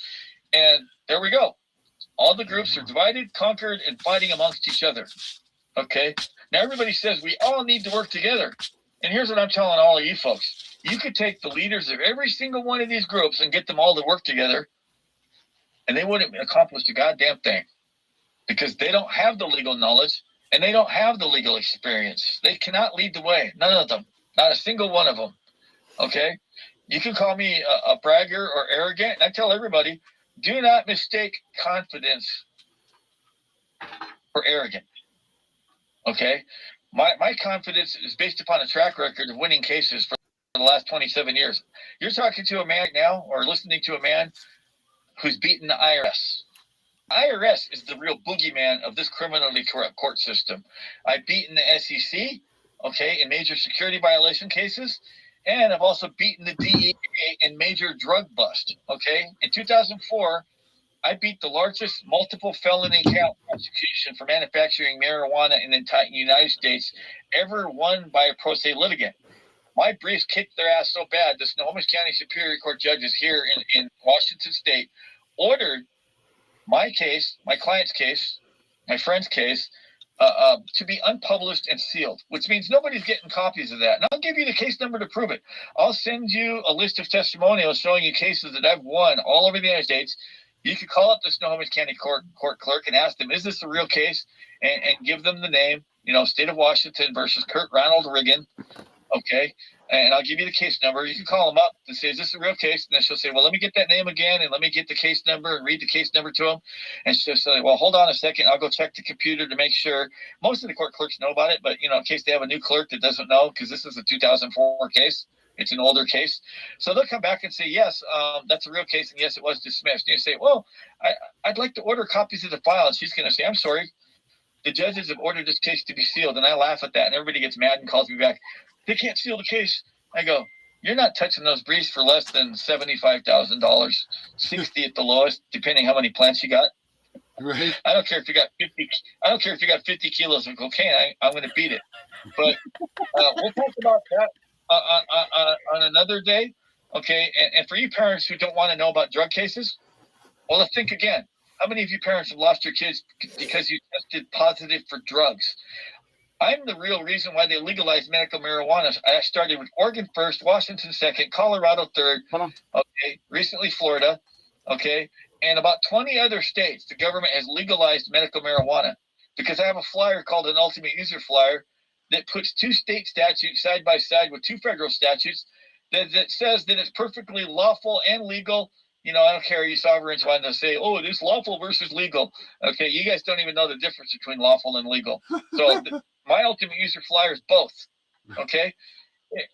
And there we go. All the groups are divided, conquered, and fighting amongst each other. Okay? Now, everybody says we all need to work together. And here's what I'm telling all of you folks. You could take the leaders of every single one of these groups and get them all to work together, and they wouldn't accomplish a goddamn thing because they don't have the legal knowledge and they don't have the legal experience. They cannot lead the way. None of them. Not a single one of them. Okay? You can call me a bragger or arrogant, and I tell everybody, do not mistake confidence for arrogant. Okay? My confidence is based upon a track record of winning cases for the last 27 years. You're talking to a man right now or listening to a man who's beaten the IRS. IRS is the real boogeyman of this criminally corrupt court system. I've beaten the SEC, okay, in major security violation cases, and I've also beaten the DEA in major drug bust, okay? In 2004, I beat the largest multiple felony count prosecution for manufacturing marijuana in the United States ever won by a pro se litigant. My briefs kicked their ass so bad, the Snohomish County Superior Court judges here in Washington State ordered my case, my client's case, my friend's case, to be unpublished and sealed, which means nobody's getting copies of that. And I'll give you the case number to prove it. I'll send you a list of testimonials showing you cases that I've won all over the United States. You can call up the Snohomish County court clerk and ask them, is this a real case? And give them the name, State of Washington versus Kurt Ronald Riggin. Okay. And I'll give you the case number. You can call them up and say, is this a real case? And then she'll say, well, let me get that name again, and let me get the case number and read the case number to them. And she'll say, well, hold on a second. I'll go check the computer to make sure. Most of the court clerks know about it, but, in case they have a new clerk that doesn't know, because this is a 2004 case. It's an older case. So they'll come back and say, yes, that's a real case, and yes, it was dismissed. And you say, well, I'd like to order copies of the file. And she's going to say, I'm sorry, the judges have ordered this case to be sealed. And I laugh at that, and everybody gets mad and calls me back. They can't seal the case. I go, you're not touching those briefs for less than $75,000, $60 at the lowest, depending how many plants you got. Right. I don't care if you got 50. I don't care if you got 50 kilos of cocaine. I'm going to beat it. But we'll talk about that on another day. Okay. And for you parents who don't want to know about drug cases, well, let's think again. How many of you parents have lost your kids because you tested positive for drugs? I'm the real reason why they legalized medical marijuana. I started with Oregon first, Washington second, Colorado third, okay, recently Florida, okay, and about 20 other states, the government has legalized medical marijuana, because I have a flyer called an ultimate user flyer that puts 2 state statutes side by side with 2 federal statutes that says that it's perfectly lawful and legal. I don't care, you sovereigns want to say, oh, it is lawful versus legal. Okay, you guys don't even know the difference between lawful and legal. So my ultimate user flyer is both. Okay,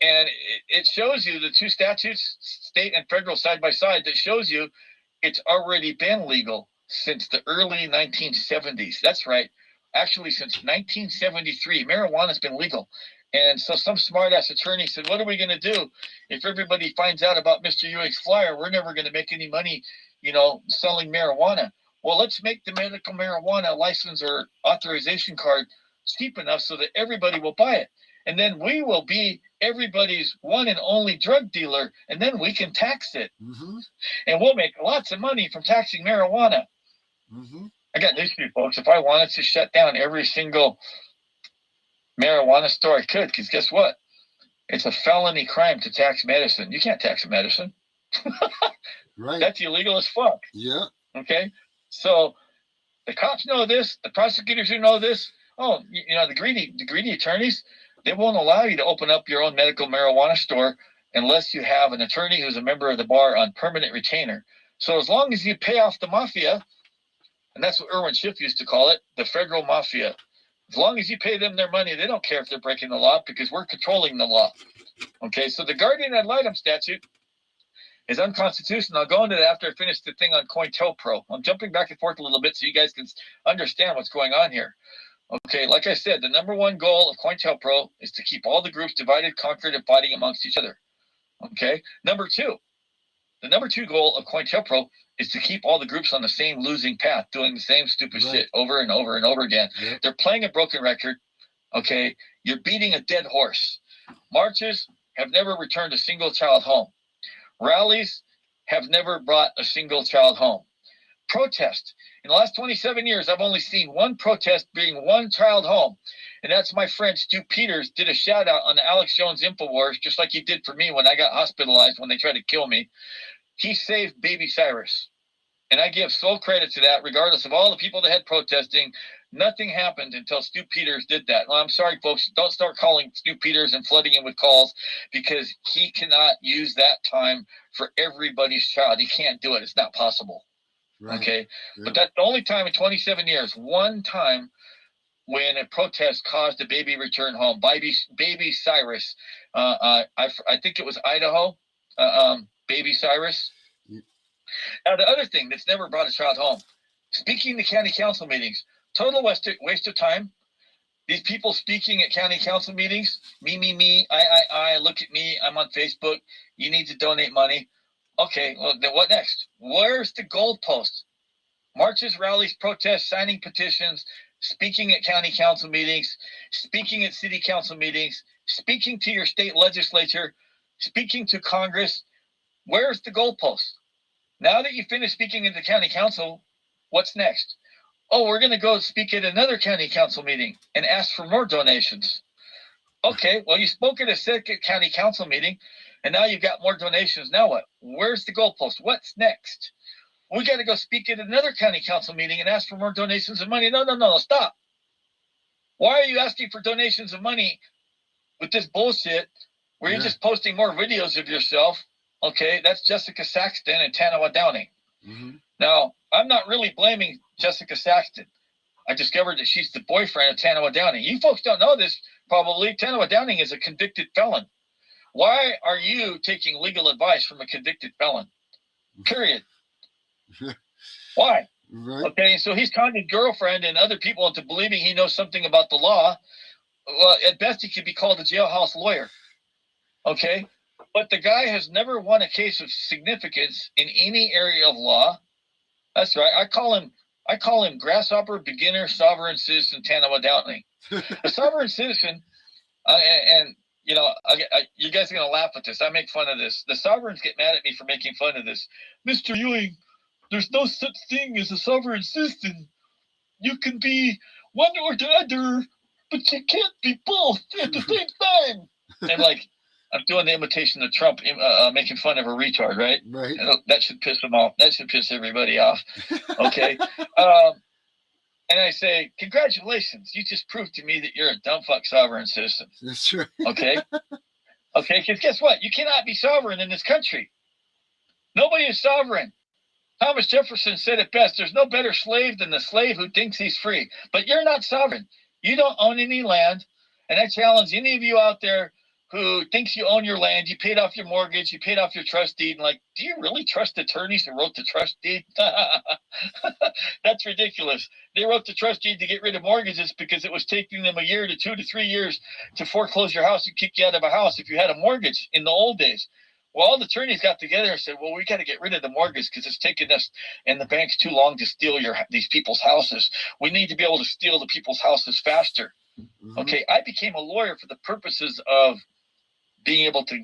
and it shows you the 2 statutes, state and federal, side by side, that shows you it's already been legal since the early 1970s. That's right. Actually, since 1973, marijuana's been legal. And so some smart-ass attorney said, what are we going to do if everybody finds out about Mr. Ewing's flyer? We're never going to make any money, selling marijuana. Well, let's make the medical marijuana license or authorization card cheap enough so that everybody will buy it. And then we will be everybody's one and only drug dealer, and then we can tax it. Mm-hmm. And we'll make lots of money from taxing marijuana. Mm-hmm. I got news for you folks. If I wanted to shut down every single marijuana store, I could, because guess what? It's a felony crime to tax medicine. You can't tax medicine. Right. That's illegal as fuck. Yeah. Okay. So the cops know this. The prosecutors who know this. Oh, the greedy attorneys, they won't allow you to open up your own medical marijuana store unless you have an attorney who's a member of the bar on permanent retainer. So as long as you pay off the mafia, and that's what Irwin Schiff used to call it, the federal mafia. As long as you pay them their money, they don't care if they're breaking the law, because we're controlling the law. Okay, so the guardian ad litem statute is unconstitutional. I'll go into that after I finish the thing on COINTELPRO. I'm jumping back and forth a little bit so you guys can understand what's going on here. Okay, like I said, the number one goal of COINTELPRO is to keep all the groups divided, conquered, and fighting amongst each other. Okay, the number two goal of COINTELPRO is to keep all the groups on the same losing path, doing the same stupid shit over and over and over again. Yep. They're playing a broken record. Okay, you're beating a dead horse. Marches have never returned a single child home. Rallies have never brought a single child home. Protest. In the last 27 years, I've only seen one protest bring one child home. And that's my friend Stu Peters did a shout out on the Alex Jones InfoWars, just like he did for me when I got hospitalized when they tried to kill me. He saved baby Cyrus. And I give sole credit to that, regardless of all the people that had protesting. Nothing happened until Stu Peters did that. Well, I'm sorry, folks. Don't start calling Stu Peters and flooding him with calls, because he cannot use that time for everybody's child. He can't do it. It's not possible. Right. Okay. Yeah. But that's the only time in 27 years, one time when a protest caused a baby return home. Baby Cyrus. I think it was Idaho. Baby Cyrus. Yeah. Now, the other thing that's never brought a child home, speaking to county council meetings, total waste of time. These people speaking at county council meetings, me, I, look at me, I'm on Facebook, you need to donate money. Okay, well, then what next? Where's the goalpost? Marches, rallies, protests, signing petitions, speaking at county council meetings, speaking at city council meetings, speaking to your state legislature, speaking to Congress. Where's the goalpost? Now that you finish speaking at the county council, what's next? Oh, we're going to go speak at another county council meeting and ask for more donations. Okay, well, you spoke at a second county council meeting, and now you've got more donations. Now what? Where's the goalpost? What's next? We got to go speak at another county council meeting and ask for more donations of money. No, stop. Why are you asking for donations of money with this bullshit where you're just posting more videos of yourself? Okay, that's Jessica Saxton and Tanawa Downing. Now, I'm not really blaming Jessica Saxton. I discovered that she's the boyfriend of Tanawa Downing. You folks don't know this, probably. Tanawa Downing is a convicted felon. Why are you taking legal advice from a convicted felon? Period. Why? Right. Okay, so he's conned his girlfriend and other people into believing he knows something about the law. Well, at best, he could be called a jailhouse lawyer. Okay, but the guy has never won a case of significance in any area of law. That's right. I call him grasshopper, beginner, sovereign citizen Tanawa Downing. A sovereign citizen, and you know, you guys are gonna laugh at this. I make fun of this. The sovereigns get mad at me for making fun of this. Mr. Ewing, there's no such thing as a sovereign citizen. You can be one or the other, but you can't be both at the same time. And like, I'm doing the imitation of Trump, making fun of a retard, right? Right. That should piss him off. That should piss everybody off. Okay. And I say, congratulations. You just proved to me that you're a dumb fuck sovereign citizen. That's right. Okay. Okay. Because guess what? You cannot be sovereign in this country. Nobody is sovereign. Thomas Jefferson said it best. There's no better slave than the slave who thinks he's free. But you're not sovereign. You don't own any land. And I challenge any of you out there who thinks you own your land, you paid off your mortgage, you paid off your trust deed, and like, do you really trust attorneys who wrote the trust deed? That's ridiculous. They wrote the trust deed to get rid of mortgages because it was taking them a year to 2 to 3 years to foreclose your house and kick you out of a house if you had a mortgage in the old days. Well, all the attorneys got together and said, well, we got to get rid of the mortgage because it's taking us and the banks too long to steal these people's houses. We need to be able to steal the people's houses faster. Okay, I became a lawyer for the purposes of being able to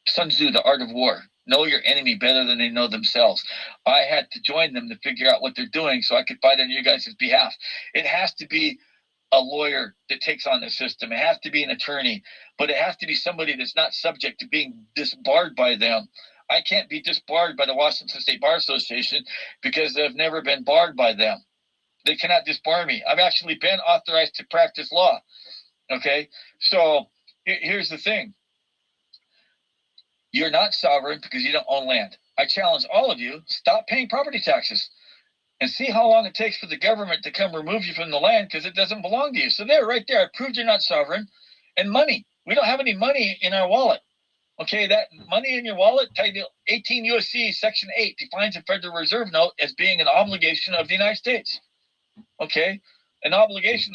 Sun Tzu, the art of war, know your enemy better than they know themselves. I had to join them to figure out what they're doing so I could fight on you guys' behalf. It has to be a lawyer that takes on the system. It has to be an attorney, but it has to be somebody that's not subject to being disbarred by them. I can't be disbarred by the Washington State Bar Association because I've never been barred by them. They cannot disbar me. I've actually been authorized to practice law. Okay, so here's the thing. You're not sovereign because you don't own land. I challenge all of you, stop paying property taxes and see how long it takes for the government to come remove you from the land because it doesn't belong to you. So there, right there, I proved you're not sovereign. And money. We don't have any money in our wallet. Okay, that money in your wallet, Title 18 U.S.C. Section 8 defines a Federal Reserve note as being an obligation of the United States. Okay, an obligation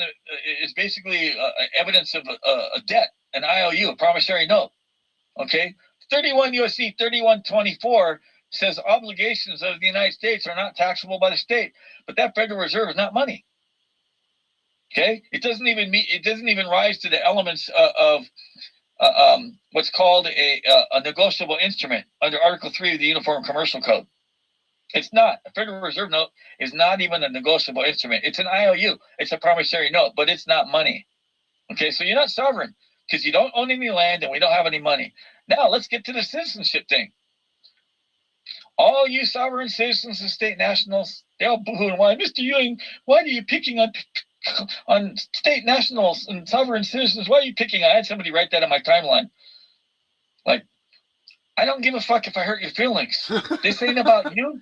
is basically evidence of a debt, an IOU, a promissory note. Okay, 31 U.S.C. 3124 says obligations of the United States are not taxable by the state, but that Federal Reserve is not money. Okay, it doesn't even rise to the elements of what's called a negotiable instrument under Article 3 of the Uniform Commercial Code. It's not. A Federal Reserve note is not even a negotiable instrument. It's an IOU. It's a promissory note, but it's not money. Okay, so you're not sovereign because you don't own any land and we don't have any money. Now let's get to the citizenship thing. All you sovereign citizens and state nationals, they all boo-hoo and whine, Mr. Ewing, why are you picking on state nationals and sovereign citizens? Why are you picking? I had somebody write that on my timeline. Like, I don't give a fuck if I hurt your feelings. This ain't about you.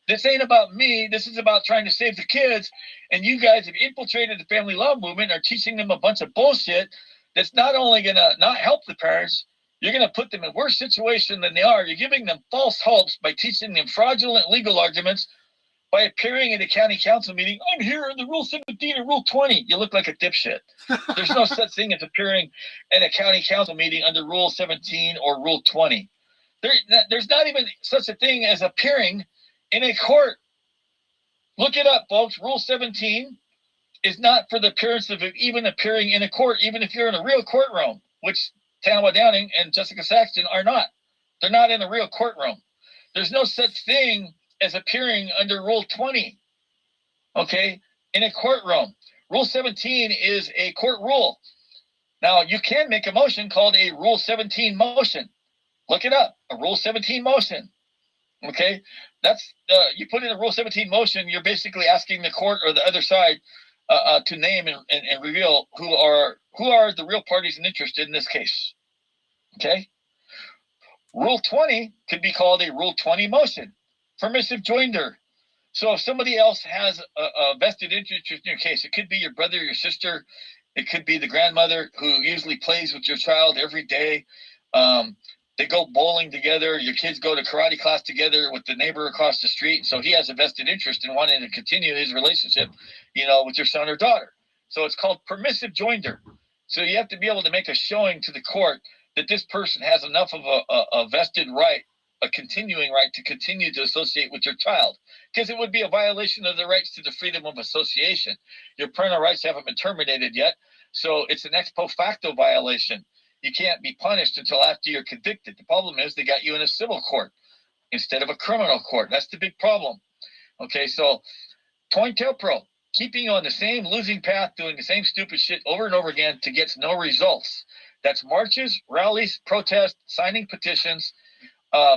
This ain't about me. This is about trying to save the kids. And you guys have infiltrated the family law movement, are teaching them a bunch of bullshit that's not only going to not help the parents, you're going to put them in worse situation than they are. You're giving them false hopes by teaching them fraudulent legal arguments by appearing at a county council meeting. I'm here in the Rule 17 or Rule 20. You look like a dipshit. There's no such thing as appearing at a county council meeting under Rule 17 or Rule 20. There's not even such a thing as appearing in a court. Look it up, folks. Rule 17 is not for the appearance of even appearing in a court, even if you're in a real courtroom. which Tanawa Downing and Jessica Saxton are not. They're not in a real courtroom. There's no such thing as appearing under Rule 20, okay, in a courtroom. Rule 17 is a court rule. Now, you can make a motion called a Rule 17 motion. Look it up, a Rule 17 motion, okay? That's, you put in a Rule 17 motion, you're basically asking the court or the other side to name and reveal who are the real parties and interested in this case, okay? Rule 20 could be called a Rule 20 motion, permissive joinder. So if somebody else has a vested interest in your case, it could be your brother, your sister, it could be the grandmother who usually plays with your child every day. They go bowling together. Your kids go to karate class together with the neighbor across the street. So he has a vested interest in wanting to continue his relationship, with your son or daughter. So it's called permissive joinder. So you have to be able to make a showing to the court that this person has enough of a vested right, a continuing right to continue to associate with your child, because it would be a violation of the rights to the freedom of association. Your parental rights haven't been terminated yet, so it's an ex post facto violation. You can't be punished until after you're convicted. The problem is they got you in a civil court instead of a criminal court. That's the big problem. Okay, so COINTELPRO, keeping you on the same losing path, doing the same stupid shit over and over again to get no results. That's marches, rallies, protests, signing petitions,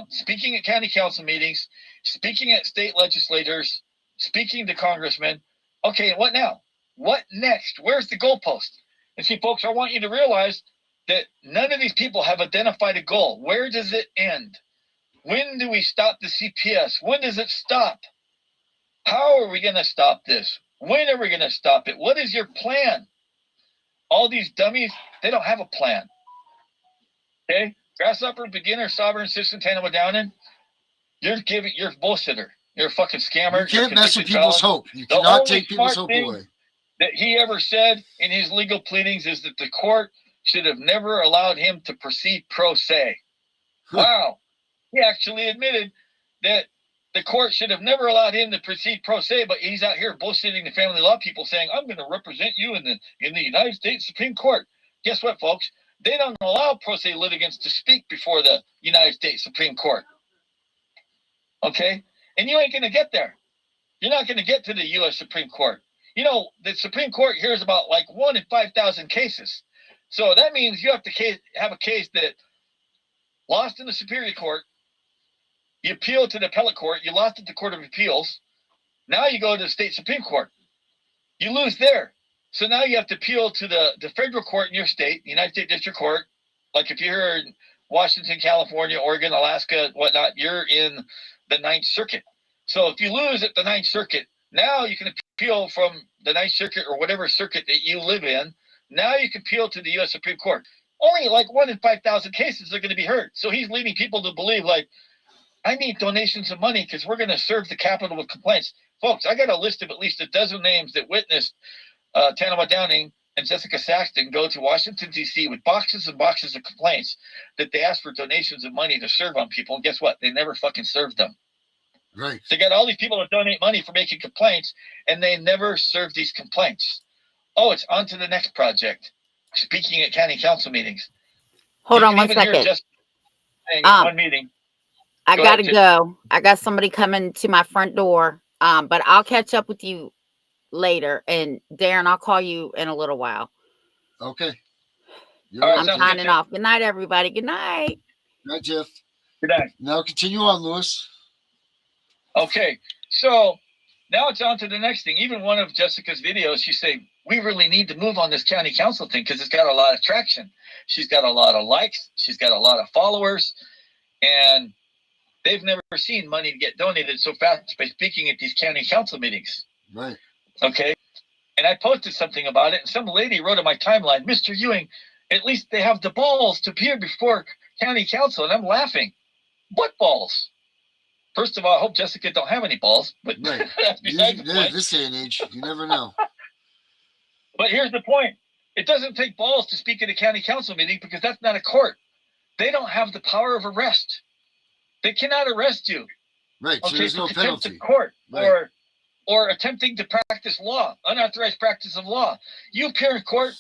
speaking at county council meetings, speaking at state legislators, speaking to congressmen. Okay, what now? What next? Where's the goalpost? And see, folks, I want you to realize that none of these people have identified a goal. Where does it end? When do we stop the CPS? When does it stop? How are we going to stop this? When are we going to stop it? What is your plan? All these dummies, they don't have a plan. Okay? Grasshopper, beginner, sovereign, citizen, Tanawa Downing, you're a bullshitter. You're a fucking scammer. You can't mess with people's hope. You cannot take people's hope away. That he ever said in his legal pleadings is that the court should have never allowed him to proceed pro se. Wow. He actually admitted that the court should have never allowed him to proceed pro se, but he's out here bullshitting the family law people saying, I'm going to represent you in the United States Supreme Court. Guess what, folks? They don't allow pro se litigants to speak before the United States Supreme Court. Okay? And you ain't going to get there. You're not going to get to the U.S. Supreme Court. The Supreme Court hears about like 1 in 5,000 cases. So that means you have to have a case that lost in the Superior Court. You appeal to the appellate court. You lost at the Court of Appeals. Now you go to the state Supreme Court. You lose there. So now you have to appeal to the federal court in your state, the United States District Court. Like if you're in Washington, California, Oregon, Alaska, whatnot, you're in the Ninth Circuit. So if you lose at the Ninth Circuit, now you can appeal from the Ninth Circuit or whatever circuit that you live in. Now you can appeal to the U.S. Supreme Court. Only like 1 in 5,000 cases are going to be heard. So he's leading people to believe, like, I need donations of money because we're going to serve the Capitol with complaints. Folks, I got a list of at least a dozen names that witnessed Tanawa Downing and Jessica Saxton go to Washington, D.C. with boxes and boxes of complaints that they asked for donations of money to serve on people. And guess what? They never fucking served them. Right. They got all these people that donate money for making complaints, and they never serve these complaints. Oh, it's on to the next project. Speaking at county council meetings. Hold on 1 second. One meeting. I gotta go. I got somebody coming to my front door. But I'll catch up with you later. And Darren, I'll call you in a little while. Okay. I'm signing off. Good night, everybody. Good night. Good night, Jeff. Good night. Now continue on, Lewis. Okay. So now it's on to the next thing. Even one of Jessica's videos, she said, we really need to move on this county council thing because it's got a lot of traction. She's got a lot of likes. She's got a lot of followers. And they've never seen money get donated so fast by speaking at these county council meetings. Right. Okay. And I posted something about it. And some lady wrote on my timeline, Mr. Ewing, at least they have the balls to appear before county council. And I'm laughing. What balls? First of all, I hope Jessica don't have any balls. But right. That's besides the point. This day and age, you never know. But here's the point. It doesn't take balls to speak at a county council meeting because that's not a court. They don't have the power of arrest. They cannot arrest you. Right. So there's no penalty. Court right. or attempting to practice law, unauthorized practice of law. You appear in court,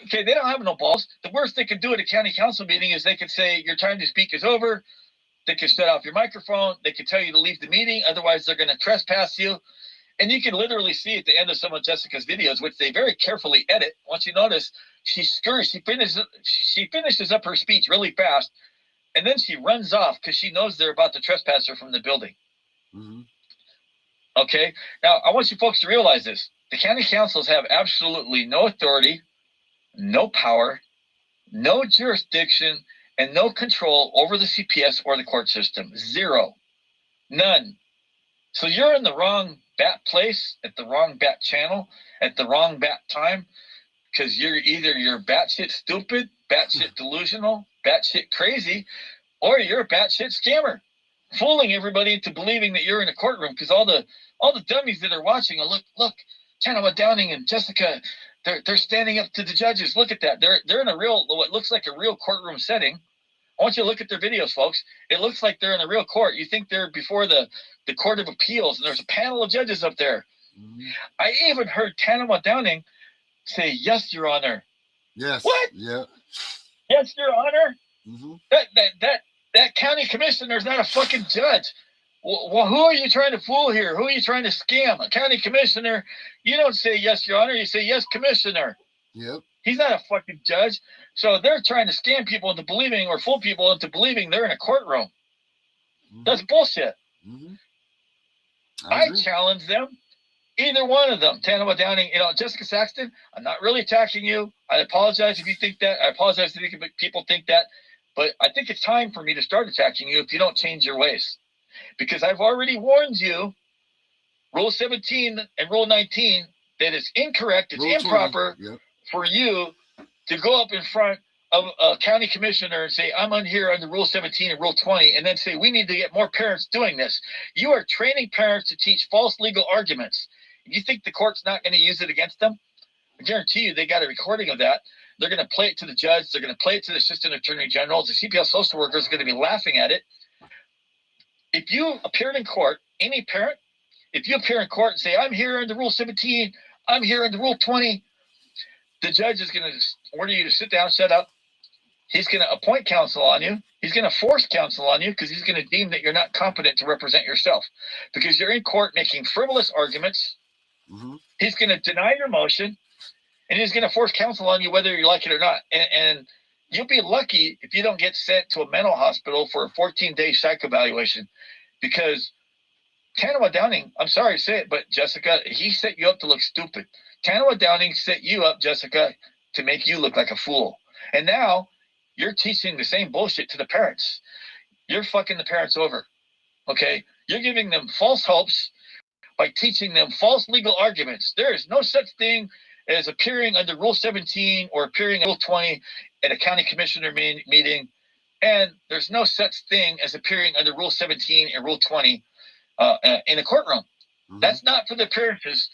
Okay, they don't have no balls. The worst they could do at a county council meeting is they could say, your time to speak is over. They could shut off your microphone. They could tell you to leave the meeting. Otherwise, they're going to trespass you. And you can literally see at the end of some of Jessica's videos, which they very carefully edit. Once you notice, she scurries. She finishes up her speech really fast. And then she runs off because she knows they're about to trespass her from the building. Mm-hmm. Okay. Now, I want you folks to realize this. The county councils have absolutely no authority, no power, no jurisdiction, and no control over the CPS or the court system. Zero. None. So you're in the wrong bat place, at the wrong bat channel, at the wrong bat time, because you're batshit stupid, batshit delusional, batshit crazy, or you're a batshit scammer, fooling everybody into believing that you're in a courtroom. Because all the dummies that are watching, look, Channel Downing and Jessica, they're standing up to the judges. Look at that. They're in what looks like a real courtroom setting. I want you to look at their videos, folks. It looks like they're in a real court. You think they're before the Court of Appeals, and there's a panel of judges up there. Mm-hmm. I even heard Tanama Downing say, "Yes, Your Honor." Yes. What? Yeah. Yes, Your Honor. Mm-hmm. That county commissioner is not a fucking judge. Well, who are you trying to fool here? Who are you trying to scam? A county commissioner? You don't say yes, Your Honor. You say yes, Commissioner. Yep. He's not a fucking judge. So they're trying to scam people into believing, or fool people into believing they're in a courtroom. Mm-hmm. That's bullshit. Mm-hmm. I challenge them. Either one of them. Tanama Downing, Jessica Saxton, I'm not really attacking you. I apologize if you think that. I apologize if people think that. But I think it's time for me to start attacking you if you don't change your ways. Because I've already warned you, Rule 17 and Rule 19, that it's incorrect, it's improper for you to go up in front of a county commissioner and say, I'm here under Rule 17 and Rule 20, and then say, we need to get more parents doing this. You are training parents to teach false legal arguments. You think the court's not going to use it against them? I guarantee you they got a recording of that. They're going to play it to the judge. They're going to play it to the assistant attorney general. The CPS social worker is going to be laughing at it. If you appeared in court, any parent, if you appear in court and say, I'm here under Rule 17, I'm here under Rule 20, the judge is going to order you to sit down, shut up. He's going to appoint counsel on you. He's going to force counsel on you because he's going to deem that you're not competent to represent yourself because you're in court making frivolous arguments. Mm-hmm. He's going to deny your motion, and he's going to force counsel on you whether you like it or not. And you'll be lucky if you don't get sent to a mental hospital for a 14-day psych evaluation because Tanama Downing, I'm sorry to say it, but Jessica, he set you up to look stupid. Tanama Downing set you up, Jessica, to make you look like a fool. And now you're teaching the same bullshit to the parents. You're fucking the parents over, okay? You're giving them false hopes by teaching them false legal arguments. There is no such thing as appearing under Rule 17 or appearing under Rule 20 at a county commissioner meeting, and there's no such thing as appearing under Rule 17 and Rule 20 in a courtroom. Mm-hmm. That's not for the appearances.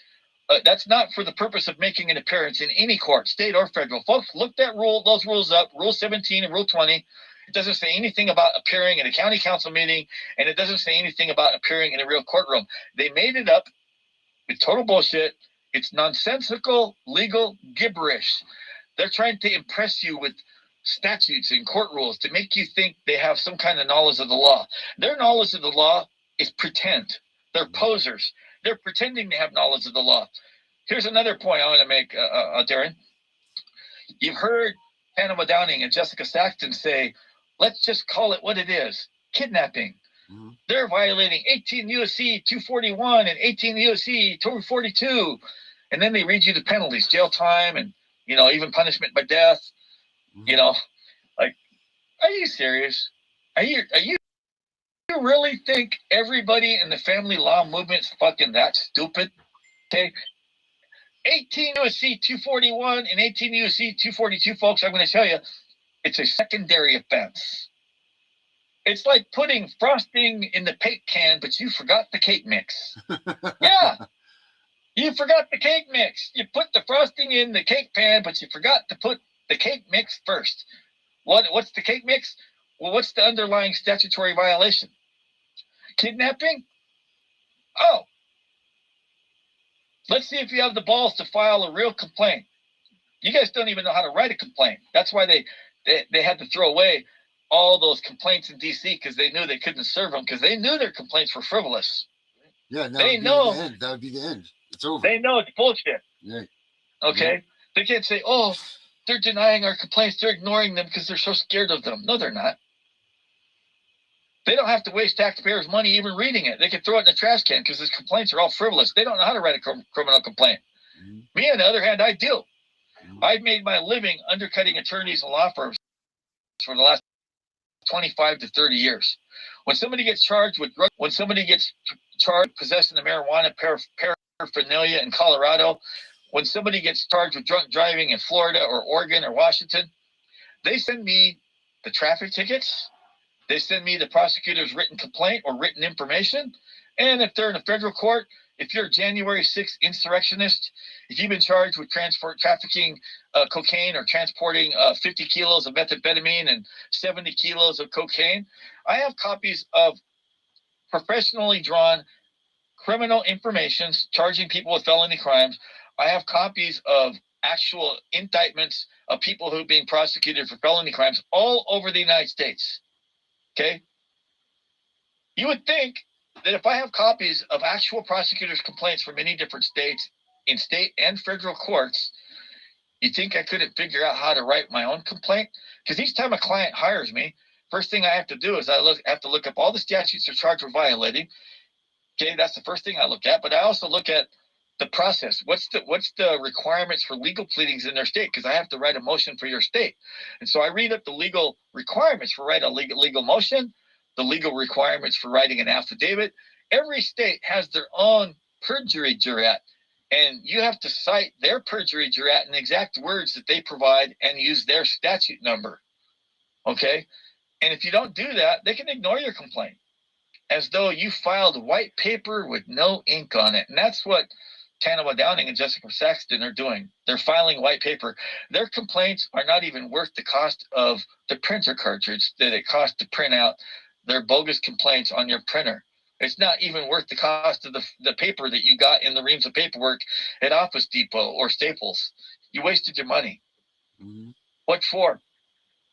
That's not for the purpose of making an appearance in any court, state or federal. Folks, look those rules up, Rule 17 and Rule 20. It doesn't say anything about appearing in a county council meeting, and it doesn't say anything about appearing in a real courtroom. They made it up with total bullshit. It's nonsensical, legal gibberish. They're trying to impress you with statutes and court rules to make you think they have some kind of knowledge of the law. Their knowledge of the law is pretend. They're posers. They're pretending to have knowledge of the law. Here's another point I want to make, Darren. You've heard Tanama Downing and Jessica Saxton say, let's just call it what it is, kidnapping. Mm-hmm. They're violating 18 U.S.C. 241 and 18 U.S.C. 242. And then they read you the penalties, jail time and, even punishment by death. Mm-hmm. Are you serious? Are you really think everybody in the family law movement's fucking that stupid? Okay. 18 U.S.C. 241 and 18 U.S.C. 242, folks, I'm going to tell you, it's a secondary offense. It's like putting frosting in the cake can, but you forgot the cake mix. Yeah. You forgot the cake mix. You put the frosting in the cake pan, but you forgot to put the cake mix first. What's the cake mix? Well, what's the underlying statutory violation? Kidnapping? Oh. Let's see if you have the balls to file a real complaint. You guys don't even know how to write a complaint. That's why they had to throw away all those complaints in DC, because they knew they couldn't serve them, because they knew their complaints were frivolous. Yeah, they know the end. That would be the end. It's over. They know it's bullshit. Yeah. Okay? Yeah. They can't say, oh, they're denying our complaints. They're ignoring them because they're so scared of them. No, they're not. They don't have to waste taxpayers' money even reading it. They can throw it in the trash can because his complaints are all frivolous. They don't know how to write a criminal complaint. Mm-hmm. Me, on the other hand, I do. Mm-hmm. I've made my living undercutting attorneys and law firms for the last 25 to 30 years. When somebody gets charged with possessing of marijuana paraphernalia in Colorado, when somebody gets charged with drunk driving in Florida or Oregon or Washington, they send me the traffic tickets. They send me the prosecutor's written complaint or written information. And if they're in a federal court, if you're a January 6th insurrectionist, if you've been charged with trafficking cocaine or transporting 50 kilos of methamphetamine and 70 kilos of cocaine, I have copies of professionally drawn criminal information charging people with felony crimes. I have copies of actual indictments of people who are being prosecuted for felony crimes all over the United States. Okay? You would think that if I have copies of actual prosecutors' complaints from many different states, in state and federal courts, you think I couldn't figure out how to write my own complaint? Because each time a client hires me, first thing I have to do is I have to look up all the statutes they're charged with violating. Okay, that's the first thing I look at. But I also look at the process. What's the requirements for legal pleadings in their state? Because I have to write a motion for your state. And so I read up the legal requirements for writing a legal motion, the legal requirements for writing an affidavit. Every state has their own perjury jurat, and you have to cite their perjury jurat in the exact words that they provide and use their statute number. Okay? And if you don't do that, they can ignore your complaint as though you filed white paper with no ink on it. And that's what Tanoa Downing and Jessica Saxton are doing. They're filing white paper. Their complaints are not even worth the cost of the printer cartridge that it costs to print out their bogus complaints on your printer. It's not even worth the cost of the paper that you got in the reams of paperwork at Office Depot or Staples. You wasted your money. Mm-hmm. What for?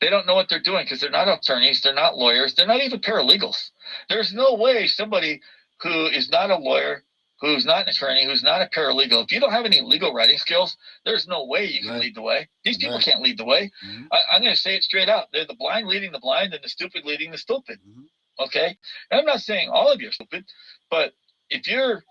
They don't know what they're doing because they're not attorneys. They're not lawyers. They're not even paralegals. There's no way somebody who is not a lawyer, who's not an attorney, who's not a paralegal, if you don't have any legal writing skills, there's no way you can lead the way. These people can't lead the way. Mm-hmm. I'm going to say it straight out. They're the blind leading the blind and the stupid leading the stupid. Mm-hmm. Okay? And I'm not saying all of you are stupid, but if you're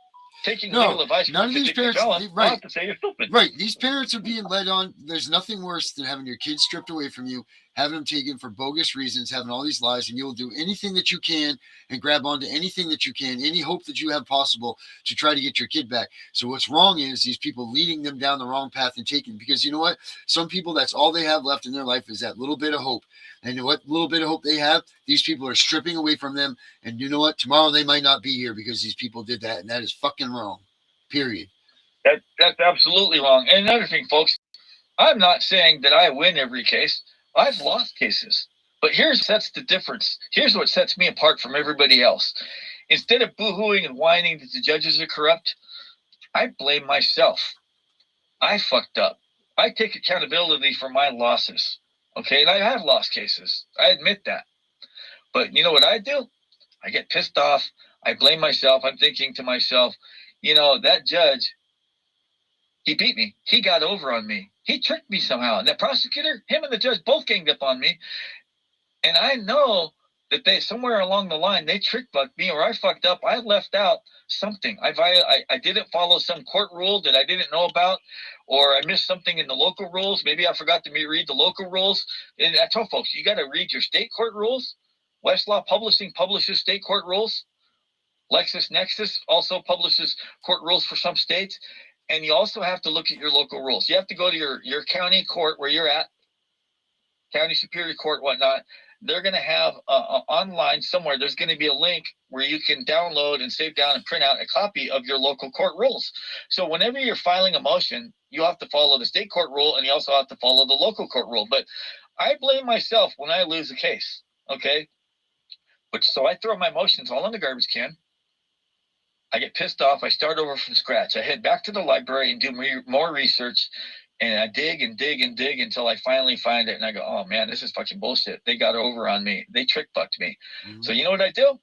taking legal advice from none of these parents, felon, I'll have to say you're stupid. Right. These parents are being led on. There's nothing worse than having your kids stripped away from you, having them taken for bogus reasons, having all these lies, and you'll do anything that you can and grab onto anything that you can, any hope that you have possible to try to get your kid back. So what's wrong is these people leading them down the wrong path and taking, because you know what? Some people, that's all they have left in their life is that little bit of hope. And what little bit of hope they have, these people are stripping away from them. And you know what? Tomorrow they might not be here because these people did that. And that is fucking wrong. Period. That's absolutely wrong. And another thing, folks, I'm not saying that I win every case. I've lost cases. But that's the difference. Here's what sets me apart from everybody else. Instead of boo-hooing and whining that the judges are corrupt, I blame myself. I fucked up. I take accountability for my losses. Okay, and I have lost cases. I admit that. But you know what I do? I get pissed off. I blame myself. I'm thinking to myself, you know, that judge, he beat me. He got over on me. He tricked me somehow. And that prosecutor, him and the judge both ganged up on me. And I know that they, somewhere along the line, they tricked me or I fucked up. I left out something. I didn't follow some court rule that I didn't know about, or I missed something in the local rules. Maybe I forgot to read the local rules. And I tell folks, you got to read your state court rules. Westlaw Publishing publishes state court rules. LexisNexis also publishes court rules for some states. And you also have to look at your local rules. You have to go to your county court where you're at, county superior court, whatnot. They're going to have online somewhere, there's going to be a link where you can download and save down and print out a copy of your local court rules. So whenever you're filing a motion, you have to follow the state court rule and you also have to follow the local court rule. But I blame myself when I lose a case, okay? But so I throw my motions all in the garbage can. I get pissed off. I start over from scratch. I head back to the library and do more research. And I dig and dig and dig until I finally find it. And I go, oh man, this is fucking bullshit. They got over on me. They trick fucked me. Mhm. So you know what I do?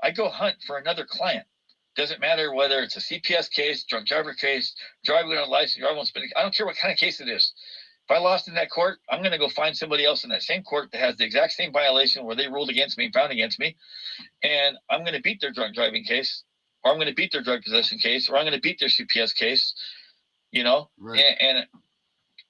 I go hunt for another client. Doesn't matter whether it's a CPS case, drunk driver case, driving without a license, I don't care what kind of case it is. If I lost in that court, I'm going to go find somebody else in that same court that has the exact same violation where they ruled against me and found against me. And I'm going to beat their drunk driving case, or I'm going to beat their drug possession case, or I'm going to beat their CPS case, you know? Right.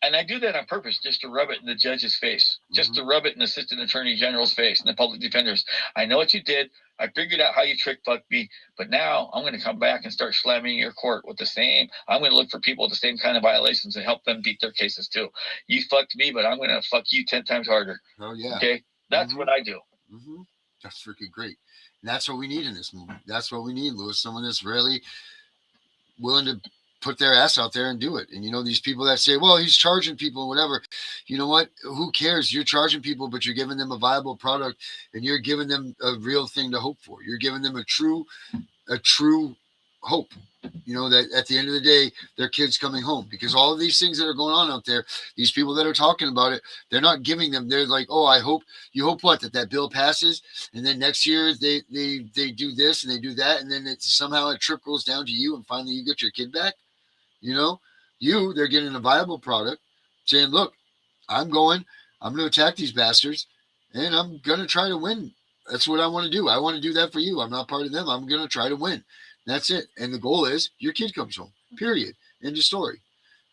And I do that on purpose, just to rub it in the judge's face, just to rub it in the assistant attorney general's face and the public defenders. I know what you did. I figured out how you trick fucked me, but now I'm going to come back and start slamming your court with the same. I'm going to look for people with the same kind of violations and help them beat their cases too. You fucked me, but I'm going to fuck you 10 times harder. Oh yeah. Okay, that's what I do. Mm-hmm. That's freaking great. And that's what we need in this movement. That's what we need, Louis. Someone that's really willing to put their ass out there and do it. And you know, these people that say, well, he's charging people or whatever, you know what, who cares? You're charging people, but you're giving them a viable product, and you're giving them a real thing to hope for. You're giving them a true hope, you know, that at the end of the day, their kid's coming home. Because all of these things that are going on out there, these people that are talking about it, they're not giving them, they're like, oh, you hope what, that bill passes, and then next year they do this and they do that, and then somehow it trickles down to you, and finally you get your kid back. You know, they're getting a viable product, saying, look, I'm going to attack these bastards, and I'm going to try to win. That's what I want to do. I want to do that for you. I'm not part of them. I'm going to try to win. That's it. And the goal is your kid comes home, period. End of story.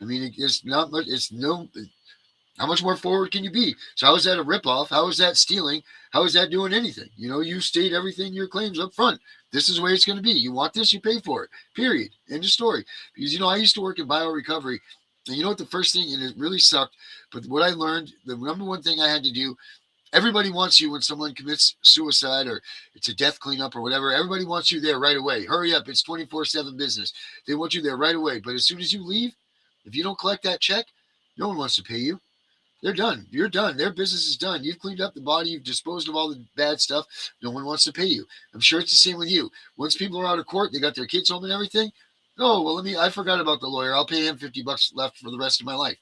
I mean, it's not much. How much more forward can you be? So how is that a ripoff? How is that stealing? How is that doing anything? You know, you state everything, your claims up front. This is the way it's going to be. You want this, you pay for it, period. End of story. Because, you know, I used to work in biorecovery, and you know what the first thing, and it really sucked, but what I learned, the number one thing I had to do, everybody wants you when someone commits suicide or it's a death cleanup or whatever. Everybody wants you there right away. Hurry up. It's 24/7 business. They want you there right away. But as soon as you leave, if you don't collect that check, no one wants to pay you. They're done. You're done. Their business is done. You've cleaned up the body. You've disposed of all the bad stuff. No one wants to pay you. I'm sure it's the same with you. Once people are out of court, they got their kids home and everything. Oh, well, I forgot about the lawyer. I'll pay him $50 left for the rest of my life.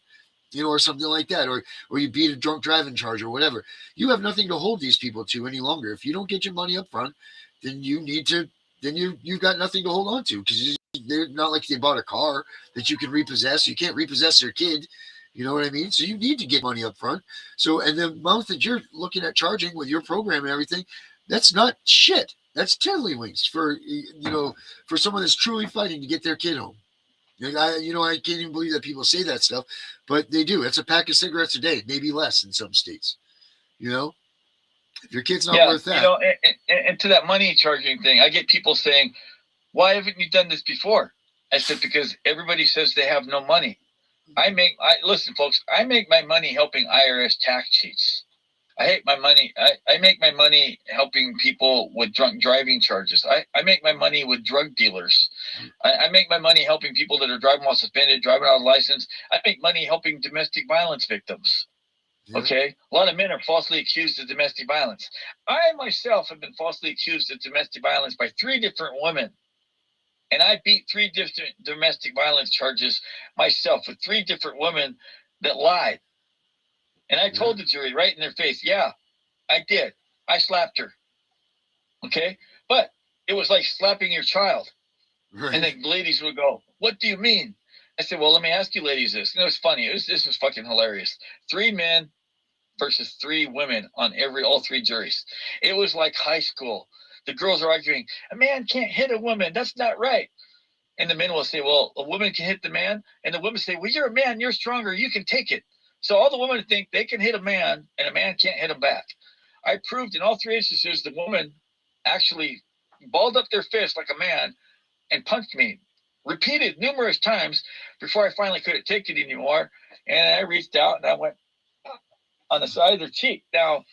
You know, or something like that. Or you beat a drunk driving charge or whatever. You have nothing to hold these people to any longer. If you don't get your money up front, then you've got nothing to hold on to, because they're not like they bought a car that you can repossess. You can't repossess their kid. You know what I mean? So you need to get money up front. So, and the amount that you're looking at charging with your program and everything, that's not shit. That's tiddlywinks for, you know, for someone that's truly fighting to get their kid home. And I can't even believe that people say that stuff, but they do. It's a pack of cigarettes a day, maybe less in some states. You know, if your kid's not worth that. You know, and to that money charging thing, I get people saying, why haven't you done this before? I said, because everybody says they have no money. Listen, folks, I make my money helping IRS tax cheats. I make my money helping people with drunk driving charges. I make my money with drug dealers. I make my money helping people that are driving while suspended, driving out of license. I make money helping domestic violence victims. Yeah. Okay? A lot of men are falsely accused of domestic violence. I myself have been falsely accused of domestic violence by 3 different women. And I beat 3 different domestic violence charges myself with 3 different women that lied. And I told the jury right in their face, yeah, I did. I slapped her. Okay? But it was like slapping your child. Right. And the ladies would go, what do you mean? I said, well, let me ask you ladies this. And it was funny. This was fucking hilarious. 3 men versus 3 women on all 3 juries. It was like high school. The girls are arguing, a man can't hit a woman. That's not right. And the men will say, well, a woman can hit the man. And the women say, well, you're a man. You're stronger. You can take it. So all the women think they can hit a man and a man can't hit them back. I proved in all 3 instances the woman actually balled up their fist like a man and punched me. Repeated numerous times before I finally couldn't take it anymore. And I reached out and I went on the side of their cheek. Now,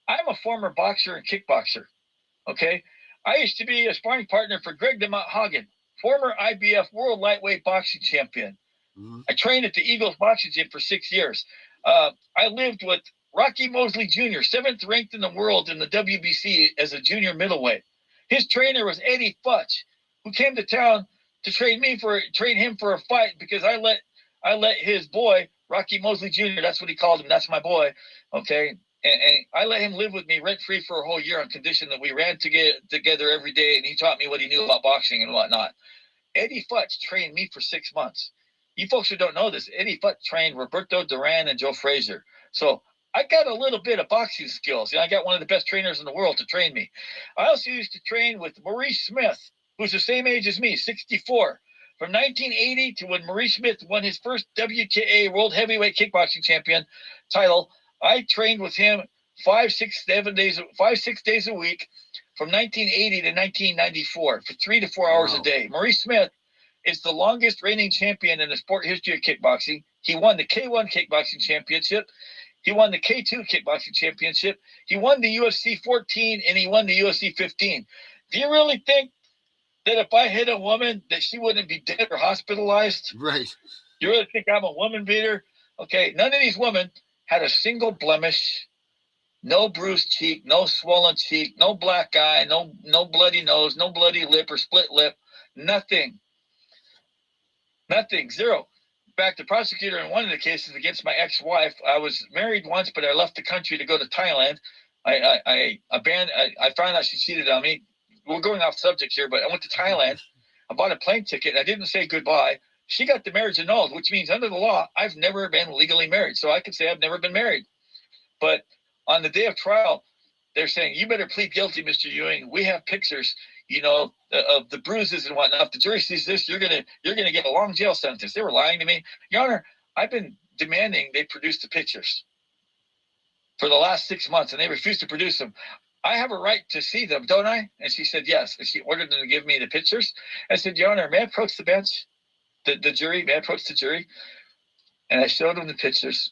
I'm a former boxer and kickboxer. Okay, I used to be a sparring partner for Greg DeMont Hagen, former IBF World Lightweight Boxing Champion. Mm-hmm. I trained at the Eagles Boxing Gym for 6 years. I lived with Rocky Mosley Jr., 7th ranked in the world in the WBC as a junior middleweight. His trainer was Eddie Futch, who came to town to train him for a fight because I I let his boy, Rocky Mosley Jr., that's what he called him, that's my boy, okay? And I let him live with me rent-free for a whole year on condition that we ran together every day, and he taught me what he knew about boxing and whatnot. Eddie Futz trained me for 6 months. You folks who don't know this, Eddie Futz trained Roberto Duran and Joe Frazier. So I got a little bit of boxing skills. I got one of the best trainers in the world to train me. I also used to train with Maurice Smith, who's the same age as me, 64. From 1980 to when Maurice Smith won his first WKA World Heavyweight Kickboxing Champion title, I trained with him 6 days a week from 1980 to 1994 for 3 to 4 hours a day. Maurice Smith is the longest reigning champion in the sport history of kickboxing. He won the K1 Kickboxing Championship. He won the K2 Kickboxing Championship. He won the UFC 14 and he won the UFC 15. Do you really think that if I hit a woman that she wouldn't be dead or hospitalized? Right. You really think I'm a woman beater? Okay, none of these women had a single blemish, no bruised cheek, no swollen cheek, no black eye, no bloody nose, no bloody lip or split lip, nothing. Nothing, zero. In fact, the prosecutor in one of the cases against my ex-wife, I was married once, but I left the country to go to Thailand. I found out she cheated on me. We're going off subject here, but I went to Thailand. I bought a plane ticket. I didn't say goodbye. She got the marriage annulled, which means under the law, I've never been legally married. So I can say I've never been married. But on the day of trial, they're saying, you better plead guilty, Mr. Ewing. We have pictures, of the bruises and whatnot. If the jury sees this, you're gonna get a long jail sentence. They were lying to me. Your Honor, I've been demanding they produce the pictures for the last 6 months, and they refused to produce them. I have a right to see them, don't I? And she said, yes. And she ordered them to give me the pictures. I said, Your Honor, may I approach the bench? The jury, may I approach the jury? And I showed them the pictures.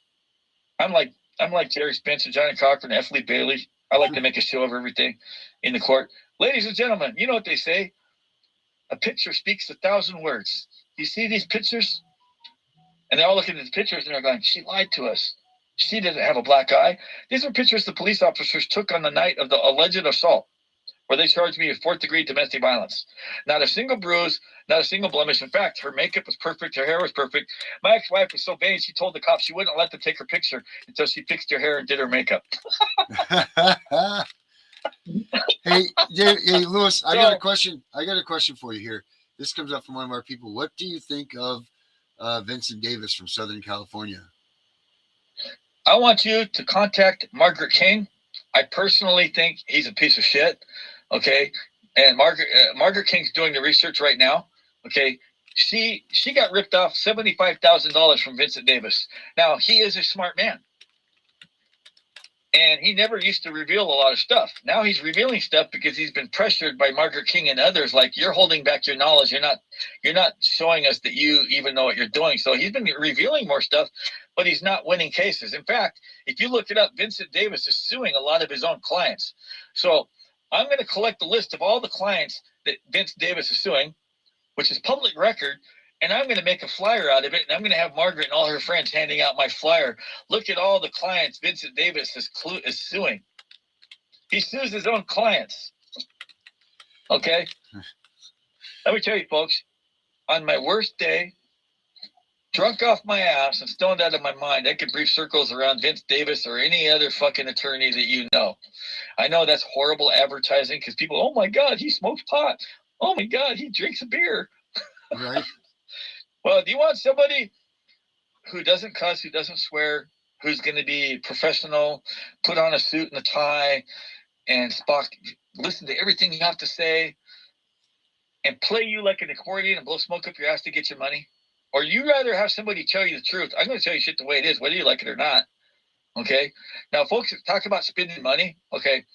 I'm like Jerry Spencer, Johnny Cochran, F. Lee Bailey. I like to make a show of everything in the court. Ladies and gentlemen, you know what they say? A picture speaks 1,000 words. You see these pictures? And they're all looking at the pictures and they're going, she lied to us. She didn't have a black eye. These are pictures the police officers took on the night of the alleged assault, where they charged me with 4th-degree domestic violence. Not a single bruise, not a single blemish. In fact, her makeup was perfect. Her hair was perfect. My ex-wife was so vain, she told the cops she wouldn't let them take her picture until she fixed her hair and did her makeup. Hey, Louis, I got a question. I got a question for you here. This comes up from one of our people. What do you think of Vincent Davis from Southern California? I want you to contact Margaret King. I personally think he's a piece of shit. Okay. And Margaret King's doing the research right now. Okay. She got ripped off $75,000 from Vincent Davis. Now, he is a smart man. And he never used to reveal a lot of stuff. Now he's revealing stuff because he's been pressured by Margaret King and others. Like, you're holding back your knowledge. You're not showing us that you even know what you're doing. So he's been revealing more stuff, but he's not winning cases. In fact, if you look it up, Vincent Davis is suing a lot of his own clients. So I'm going to collect the list of all the clients that Vince Davis is suing, which is public record. And I'm going to make a flyer out of it, and I'm going to have Margaret and all her friends handing out my flyer. Look at all the clients Vincent Davis is suing. He sues his own clients. Okay? Let me tell you, folks, on my worst day, drunk off my ass and stoned out of my mind, I could brief circles around Vince Davis or any other fucking attorney that you know. I know that's horrible advertising because people, oh my God, he smokes pot. Oh my God, he drinks a beer. Right. Well, do you want somebody who doesn't cuss, who doesn't swear, who's going to be professional, put on a suit and a tie, and listen to everything you have to say, and play you like an accordion and blow smoke up your ass to get your money? Or you rather have somebody tell you the truth? I'm going to tell you shit the way it is, whether you like it or not. Okay? Now, folks, talk about spending money. Okay?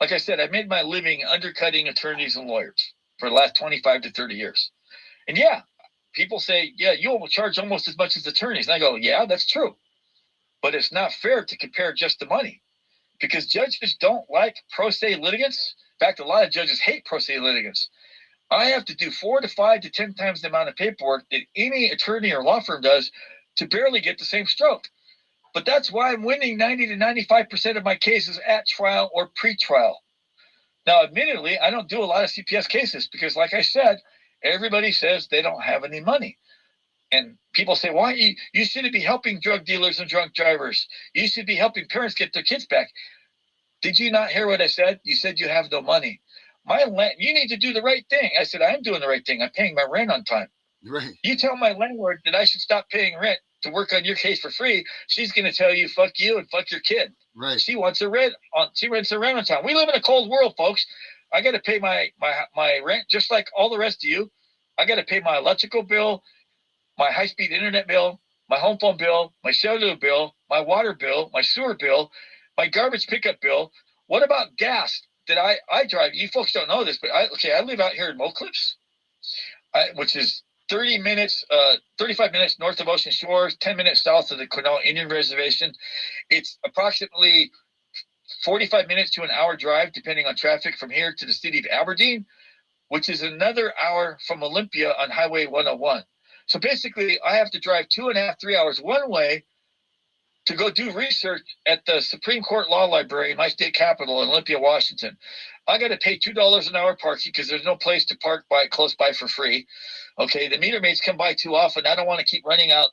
Like I said, I made my living undercutting attorneys and lawyers for the last 25 to 30 years. And yeah, people say, yeah, you will charge almost as much as attorneys. And I go, yeah, that's true. But it's not fair to compare just the money because judges don't like pro se litigants. In fact, a lot of judges hate pro se litigants. I have to do 4 to 5 to 10 times the amount of paperwork that any attorney or law firm does to barely get the same stroke. But that's why I'm winning 90 to 95% of my cases at trial or pre-trial. Now, admittedly, I don't do a lot of CPS cases because, like I said, everybody says they don't have any money. And people say, why you shouldn't be helping drug dealers and drunk drivers. You should be helping parents get their kids back. Did you not hear what I said? You said you have no money. You need to do the right thing. I said, I'm doing the right thing. I'm paying my rent on time. Right. You tell my landlord that I should stop paying rent to work on your case for free. She's going to tell you, fuck you and fuck your kid. Right. She wants a rent she rents a rent on time. We live in a cold world, folks. I got to pay my rent just like all the rest of you. I got to pay my electrical bill, my high-speed internet bill, my home phone bill, my cellular bill, my water bill, my sewer bill, my garbage pickup bill. What about gas that I drive? You folks don't know this, but I live out here in Mo Clips, which is 35 minutes north of Ocean Shores, 10 minutes south of the Quinault Indian Reservation. It's approximately 45 minutes to an hour drive, depending on traffic, from here to the city of Aberdeen, which is another hour from Olympia on Highway 101. So basically, I have to drive 2.5, 3 hours one way to go do research at the Supreme Court Law Library in my state capital in Olympia, Washington. I got to pay $2 an hour parking because there's no place to park close by for free. Okay, the meter maids come by too often. I don't want to keep running out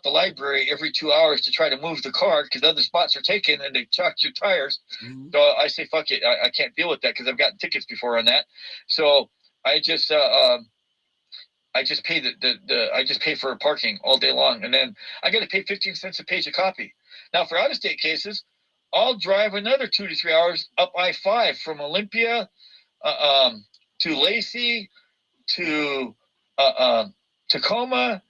the library every 2 hours to try to move the car because other spots are taken and they chocked your tires. Mm-hmm. So I say, fuck it. I can't deal with that because I've gotten tickets before on that. So I just pay I just pay for parking all day long, and then I got to pay 15 cents a page a copy. Now for out-of-state cases, I'll drive another 2 to 3 hours up I-5 from Olympia to Lacey to Tacoma,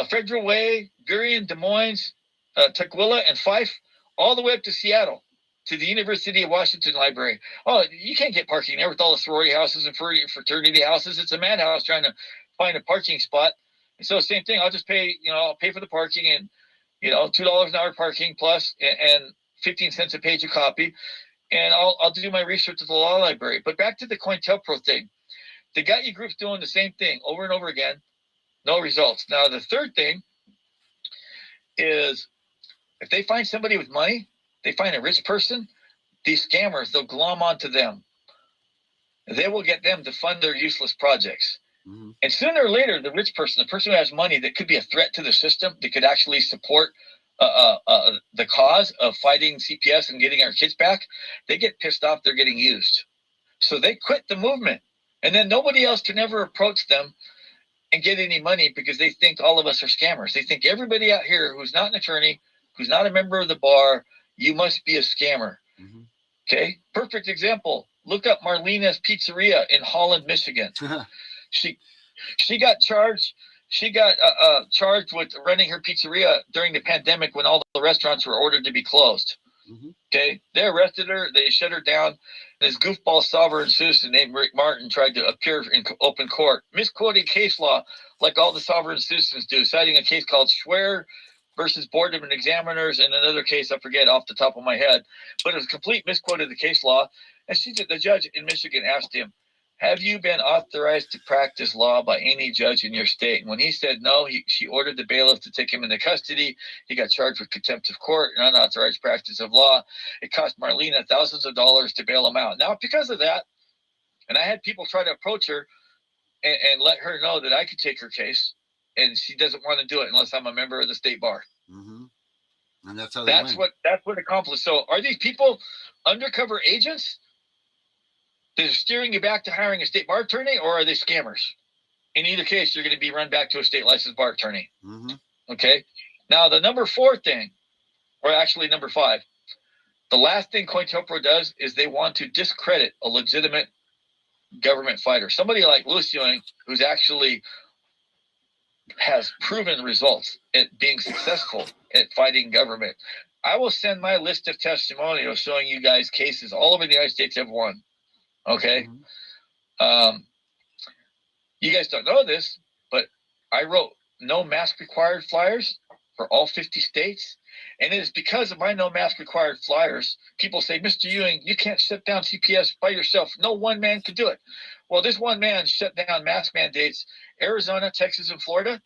Federal Way, Burien, Des Moines, Tukwila, and Fife, all the way up to Seattle to the University of Washington Library. Oh, you can't get parking there with all the sorority houses and fraternity houses. It's a madhouse trying to find a parking spot. And so same thing, I'll just pay, I'll pay for the parking and, $2 an hour parking plus and 15 cents a page a copy. And I'll do my research at the law library. But back to the COINTELPRO thing. The Got group's doing the same thing over and over again. No results. Now, the third thing is if they find somebody with money, they find a rich person, these scammers, they'll glom onto them. They will get them to fund their useless projects. Mm-hmm. And sooner or later, the rich person, the person who has money that could be a threat to the system, that could actually support the cause of fighting CPS and getting our kids back, they get pissed off they're getting used. So they quit the movement. And then nobody else can ever approach them and get any money because they think all of us are scammers. They think everybody out here who's not an attorney, who's not a member of the bar, you must be a scammer. Mm-hmm. Okay? Perfect example. Look up Marlena's Pizzeria in Holland, Michigan. She got charged. She got charged with running her pizzeria during the pandemic when all the restaurants were ordered to be closed. Mm-hmm. Okay, they arrested her. They shut her down. This goofball sovereign citizen named Rick Martin tried to appear in open court, misquoting case law like all the sovereign citizens do, citing a case called Schwer versus Board of Examiners and another case I forget off the top of my head, but it was a complete misquote of the case law. And the judge in Michigan asked him, have you been authorized to practice law by any judge in your state? And when he said no, she ordered the bailiff to take him into custody. He got charged with contempt of court and unauthorized practice of law. It cost Marlena thousands of dollars to bail him out. Now, because of that, and I had people try to approach her and let her know that I could take her case, and she doesn't want to do it unless I'm a member of the state bar. Mm-hmm. And that's how that's what accomplished. So are these people undercover agents? They're steering you back to hiring a state bar attorney, or are they scammers? In either case, you're going to be run back to a state licensed bar attorney. Mm-hmm. Okay. Now, the number 4 thing, or actually number 5, the last thing COINTELPRO does is they want to discredit a legitimate government fighter. Somebody like Louis Ewing, who's actually has proven results at being successful at fighting government. I will send my list of testimonials showing you guys cases all over the United States have won. Okay. Mm-hmm. You guys don't know this, but I wrote no mask required flyers for all 50 states. And it is because of my no mask required flyers. People say, Mr. Ewing, you can't shut down CPS by yourself. No one man could do it. Well, this one man shut down mask mandates. Arizona, Texas, and Florida,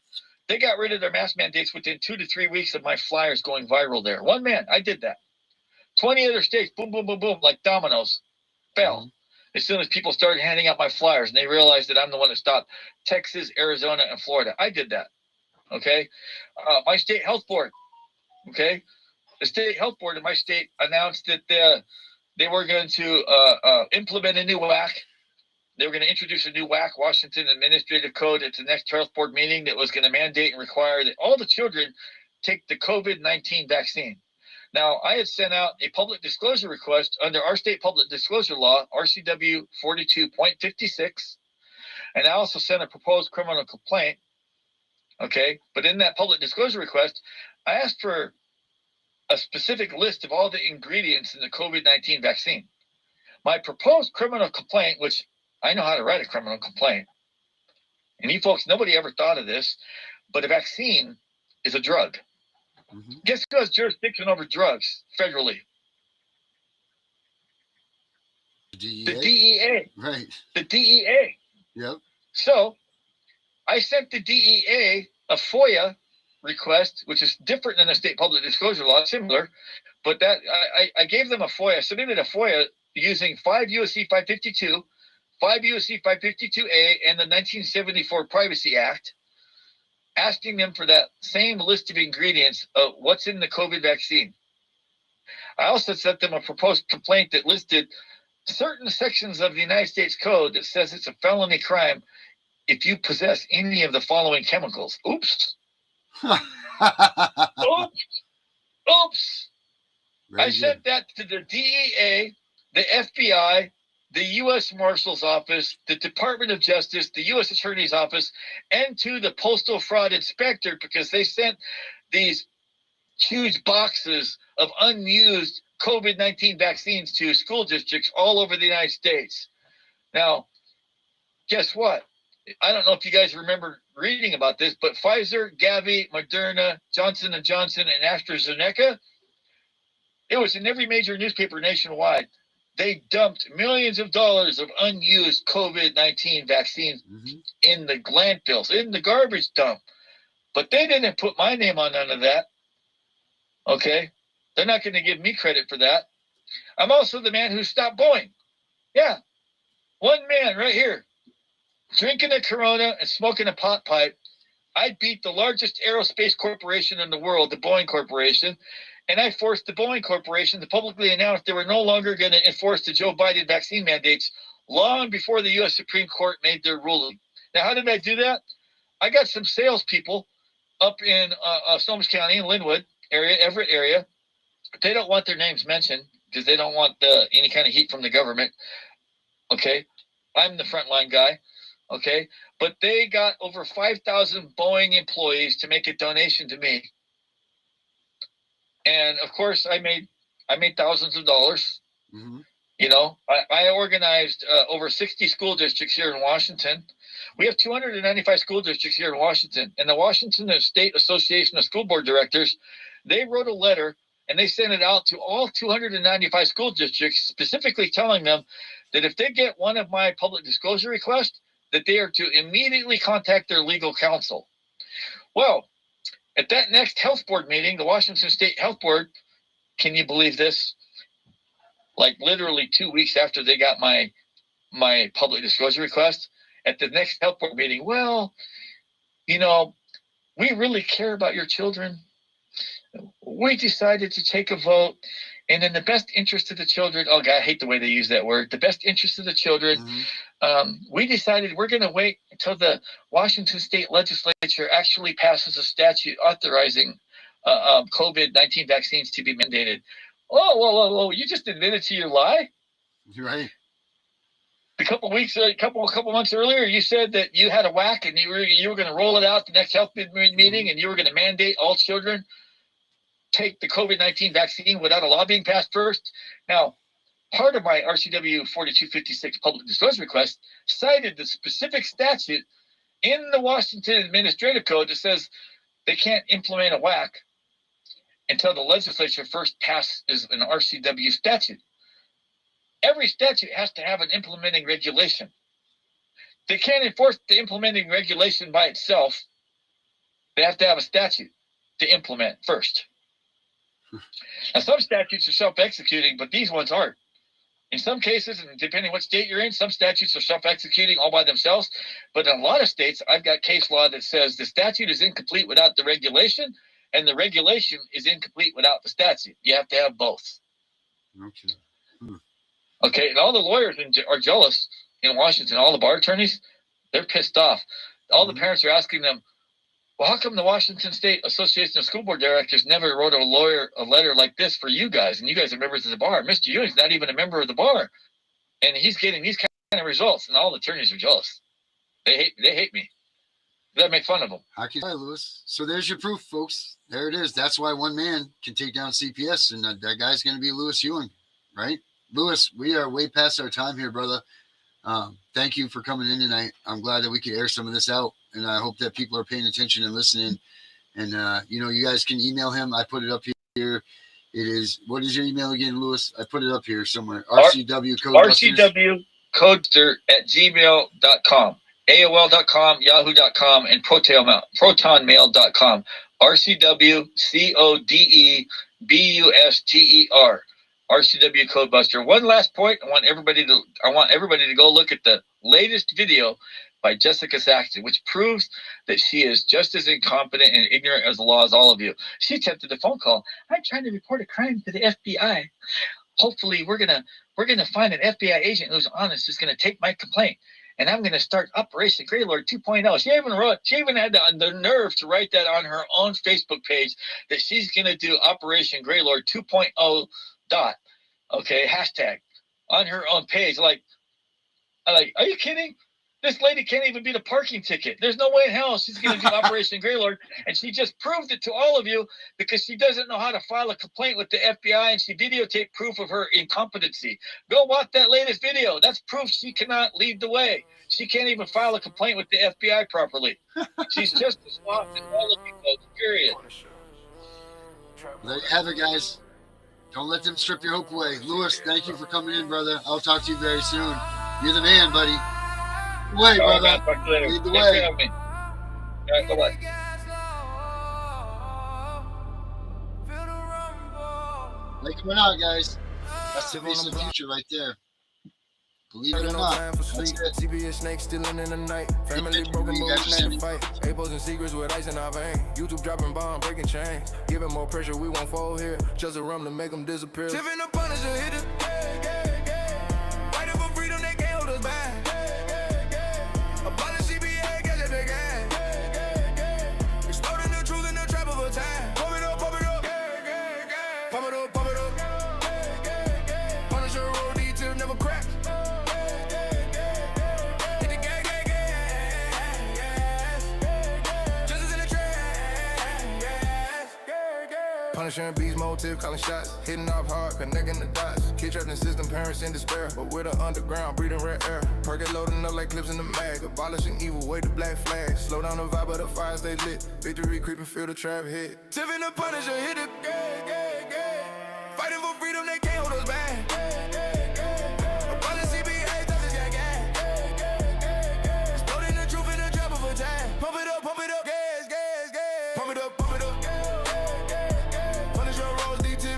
they got rid of their mask mandates within 2 to 3 weeks of my flyers going viral there. One man, I did that. 20 other states, boom, boom, boom, boom, like dominoes, fell. Mm-hmm. As soon as people started handing out my flyers and they realized that I'm the one that stopped Texas, Arizona, and Florida. I did that. Okay. My state health board. Okay. The state health board in my state announced that they were going to implement a new WAC. They were going to introduce a new WAC, Washington Administrative Code, at the next health board meeting that was going to mandate and require that all the children take the COVID-19 vaccine. Now, I had sent out a public disclosure request under our state public disclosure law, RCW 42.56, and I also sent a proposed criminal complaint. Okay, but in that public disclosure request, I asked for a specific list of all the ingredients in the COVID-19 vaccine. My proposed criminal complaint, which I know how to write a criminal complaint, and you folks, nobody ever thought of this, but a vaccine is a drug. Mm-hmm. Guess who has jurisdiction over drugs federally? The DEA. Right. The DEA. Yep. So I sent the DEA a FOIA request, which is different than a state public disclosure law, similar, but that I gave them a FOIA. I submitted a FOIA using 5 U.S.C. 552, 5 U.S.C. 552A, and the 1974 Privacy Act, asking them for that same list of ingredients of what's in the COVID vaccine. I also sent them a proposed complaint that listed certain sections of the United States Code that says it's a felony crime if you possess any of the following chemicals. Oops. Oops. I sent that to the DEA, the FBI, the U.S. Marshal's Office, the Department of Justice, the U.S. Attorney's Office, and to the Postal Fraud Inspector, because they sent these huge boxes of unused COVID-19 vaccines to school districts all over the United States. Now, guess what? I don't know if you guys remember reading about this, but Pfizer, Gavi, Moderna, Johnson & Johnson, and AstraZeneca, it was in every major newspaper nationwide. They dumped millions of dollars of unused COVID-19 vaccines in the landfills, in the garbage dump. But they didn't put my name on none of that. Okay? They're not going to give me credit for that. I'm also the man who stopped Boeing. Yeah. One man right here, drinking a Corona and smoking a pot pipe. I beat the largest aerospace corporation in the world, the Boeing Corporation, and I forced the Boeing Corporation to publicly announce they were no longer going to enforce the Joe Biden vaccine mandates long before the U.S. Supreme Court made their ruling. Now, how did I do that? I got some salespeople up in Snohomish County, in Linwood area, Everett area. They don't want their names mentioned because they don't want any kind of heat from the government. Okay? I'm the frontline guy. Okay? But they got over 5,000 Boeing employees to make a donation to me. And of course, I made thousands of dollars. Mm-hmm. You know, I organized over 60 school districts here in Washington. We have 295 school districts here in Washington. And the Washington State Association of School Board Directors, they wrote a letter and they sent it out to all 295 school districts, specifically telling them that if they get one of my public disclosure requests, that they are to immediately contact their legal counsel. Well, at that next health board meeting, the Washington State Health Board, can you believe this? Like literally 2 weeks after they got my public disclosure request, at the next health board meeting, well, you know, we really care about your children. We decided to take a vote, and in the best interest of the children, oh God, I hate the way they use that word, the best interest of the children, we decided we're going to wait until the Washington State Legislature actually passes a statute authorizing COVID-19 vaccines to be mandated. Oh, whoa, you just admitted to your lie? Right. A couple months earlier, you said that you had a WAC and you were going to roll it out the next health meeting, and you were going to mandate all children take the COVID-19 vaccine without a law being passed first. Now, part of my RCW 4256 public disclosure request cited the specific statute in the Washington Administrative Code that says they can't implement a WAC until the legislature first passes an RCW statute. Every statute has to have an implementing regulation. They can't enforce the implementing regulation by itself. They have to have a statute to implement first. Now, some statutes are self-executing, but these ones aren't. In some cases, and depending what state you're in, some statutes are self-executing all by themselves. But in a lot of states, I've got case law that says the statute is incomplete without the regulation, and the regulation is incomplete without the statute. You have to have both. Okay. Okay, and all the lawyers are jealous in Washington. All the bar attorneys, they're pissed off. All the parents are asking them, well, how come the Washington State Association of School Board Directors never wrote a letter like this for you guys? And you guys are members of the bar. Mr. Ewing's not even a member of the bar. And he's getting these kind of results, and all the attorneys are jealous. They hate me. They make fun of them. How can you, Lewis? So there's your proof, folks. There it is. That's why one man can take down CPS, and that guy's going to be Lewis Ewing, right? Lewis, we are way past our time here, brother. Thank you for coming in tonight. I'm glad that we could air some of this out, and I hope that people are paying attention and listening. And, you guys can email him. I put it up here. It is, what is your email again, Lewis? I put it up here somewhere. RCW RCWcodebusters@gmail.com, AOL.com, Yahoo.com, and protonmail.com. RCWCODEBUSTER. RCW Codebuster. One last point. I want everybody to go look at the latest video by Jessica Saxton, which proves that she is just as incompetent and ignorant as the law as all of you. She attempted a phone call. I'm trying to report a crime to the FBI. Hopefully, we're gonna find an FBI agent who's honest, who's gonna take my complaint, and I'm gonna start Operation Greylord 2.0. She even had the nerve to write that on her own Facebook page, that she's gonna do Operation Greylord 2.0. Hashtag on her own page. Are you kidding? This lady can't even beat a parking ticket. There's no way in hell she's going to do Operation Greylord. And she just proved it to all of you because she doesn't know how to file a complaint with the FBI, and she videotaped proof of her incompetency. Go watch that latest video. That's proof she cannot lead the way. She can't even file a complaint with the FBI properly. She's just as lost as all of you folks, period. There you have it, guys. Don't let them strip your hope away. Lewis, thank you for coming in, brother. I'll talk to you very soon. You're the man, buddy. Way, brother. Right, talk to you later. Lead the Thanks way. for having me. All right, bye-bye. Like it or not, guys. That's the face of the future right there. Believe it or not. That's it. CPS snakes stealing in the night. Family broken, but we to fight. Apples and secrets with ice in our vein. YouTube dropping bomb, breaking chains. Giving more pressure, we won't fall here. Just a rum to make them disappear. Tiff and The Punisher hit it. Fighting for freedom, they can't hold us back. Abolish CPS, catch it again. Exploding the truth in the trap of a time. Pump it up, pump it up. Pump it up, pump it up. Punisher roll, Tiff never crack. Punisher and beast motive, calling shots, hitting off hard, connecting the dots. Kid trapped in system, parents in despair, but we're the underground, breathing rare air. Perk loading up like clips in the mag, abolishing evil, wave the black flag. Slow down the vibe, but the fire stay lit. Victory creeping, feel the trap hit. Tiff and The Punisher hit it. Fighting for freedom, they can't hold us back. Abolish CPS, that's just gang. Exploding the truth in the trap of a time. Pump it up, gas. Pump it up.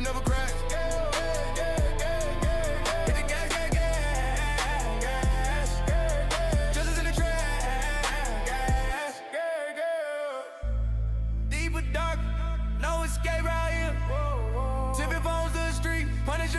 Never crack. Hit the gas. Justice in the trash. Deep and dark, no escape right here. Tipping phones to the street, punish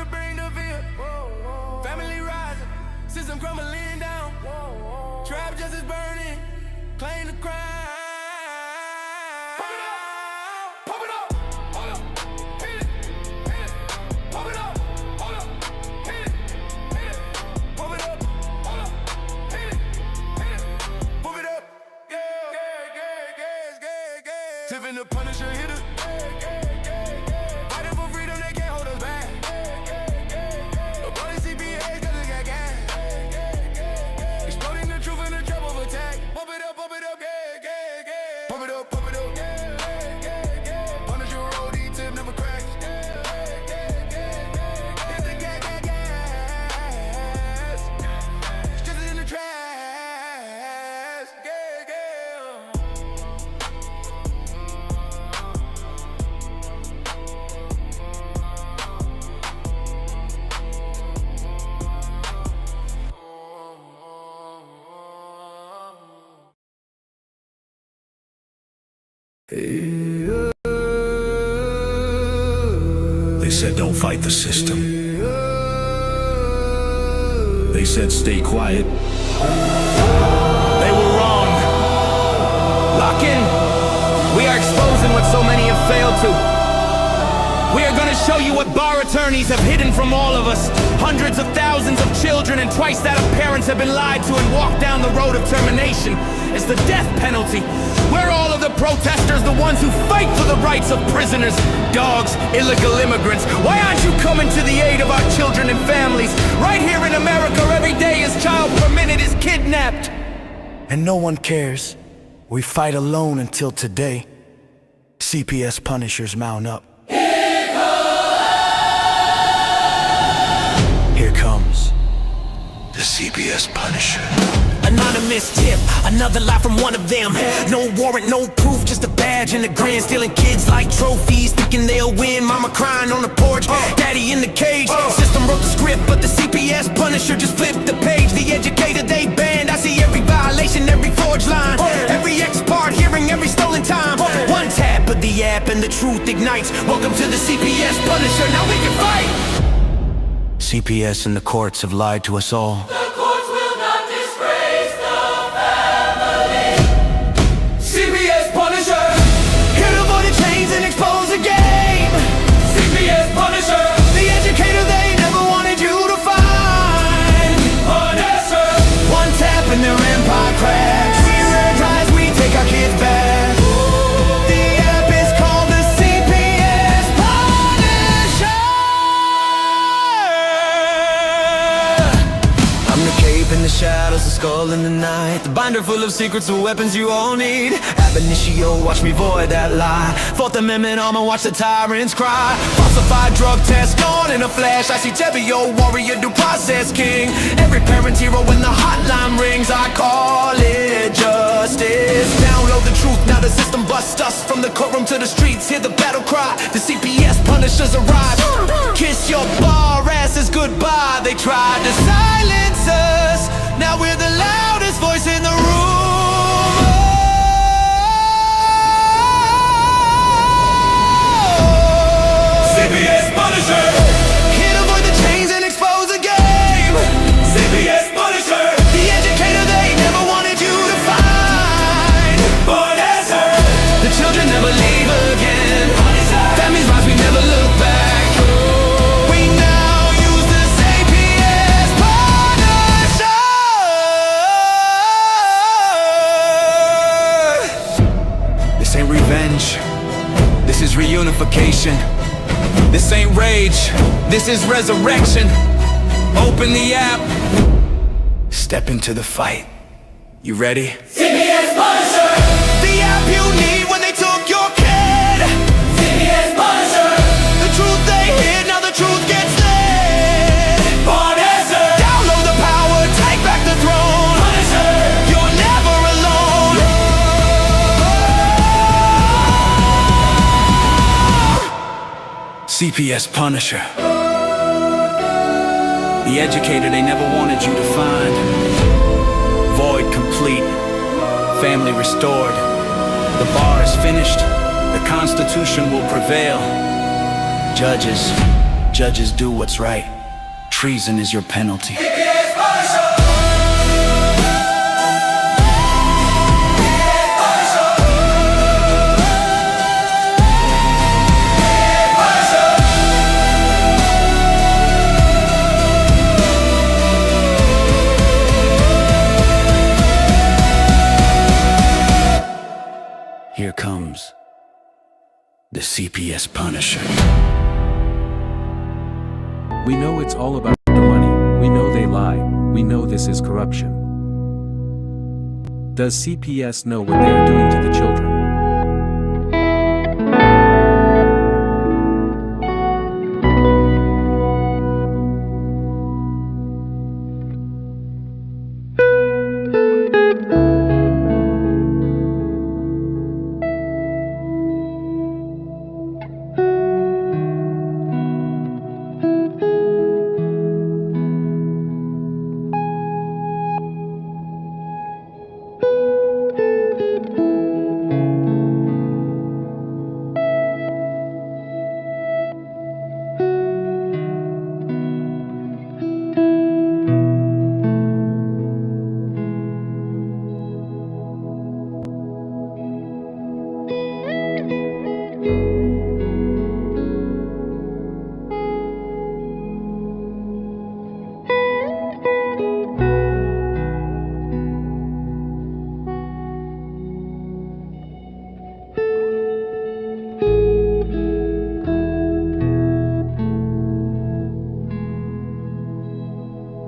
They said don't fight the system. They said stay quiet. They were wrong. Lock in. We are exposing what so many have failed to. We are going to show you what bar attorneys have hidden from all of us. Hundreds of thousands of children and twice that of parents have been lied to and walked down the road of termination. It's the death penalty. We're all of the protesters, the ones who fight for the rights of prisoners, dogs, illegal immigrants. Why aren't you coming to the aid of our children and families? Right here in America, every day a child per minute is kidnapped. And no one cares. We fight alone until today. CPS Punishers mount up. Here comes the CPS Punisher. Anonymous tip, another lie from one of them. No warrant, no proof, just a badge and a grin. Stealing kids like trophies, thinking they'll win. Mama crying on the porch, daddy in the cage. System wrote the script, but the CPS Punisher just flipped the page. The educator they banned, I see every violation, every forged line, every ex-part hearing, every stolen time. One tap of the app and the truth ignites. Welcome to the CPS Punisher, now we can fight. CPS and the courts have lied to us all. The courts will not disgrace the family. CPS Punisher. Here to avoid the chains and expose the game. CPS Punisher. The educator they never wanted you to find. Punisher. One tap and their empire cracks. We re-rise, we take our kids back. The app is called the CPS Punisher. I'm the cape in the shadows, the skull in the night, the binder full of secrets, the weapons you all need. Ab initio, watch me void that lie. Fourth Amendment armor, watch the tyrants cry. Falsified drug test gone in a flash. I see Tebio, warrior, due process king. Every parent's hero when the hotline rings. I call it justice. Download the truth, now the system busts us. From the courtroom to the streets, hear the battle cry. The CPS Punishers arrive. Kiss your bar asses goodbye. They tried to silence us, now we're the loudest voice in the room. CPS Punisher. Here to avoid the chains and expose the game. CPS Punisher. The educator they never wanted you to find. Punisher. The children never leave again. Families rise, we never look back. We now use the CPS Punisher. This ain't revenge. This is reunification. This ain't rage. This is resurrection. Open the app. Step into the fight. You ready? CPS Punisher. The app you need when they took your kid. CPS Punisher. The truth they hid, now the truth gets lit. Punisher. Download the power, take back the throne. Punisher. You're never alone. CPS Punisher. The educator they never wanted you to find. Void complete. Family restored. The bar is finished. The Constitution will prevail. Judges do what's right. Treason is your penalty. CPS Punisher. Here comes the CPS Punisher. We know it's all about the money. We know they lie. We know this is corruption. Does CPS know what they are doing to the children?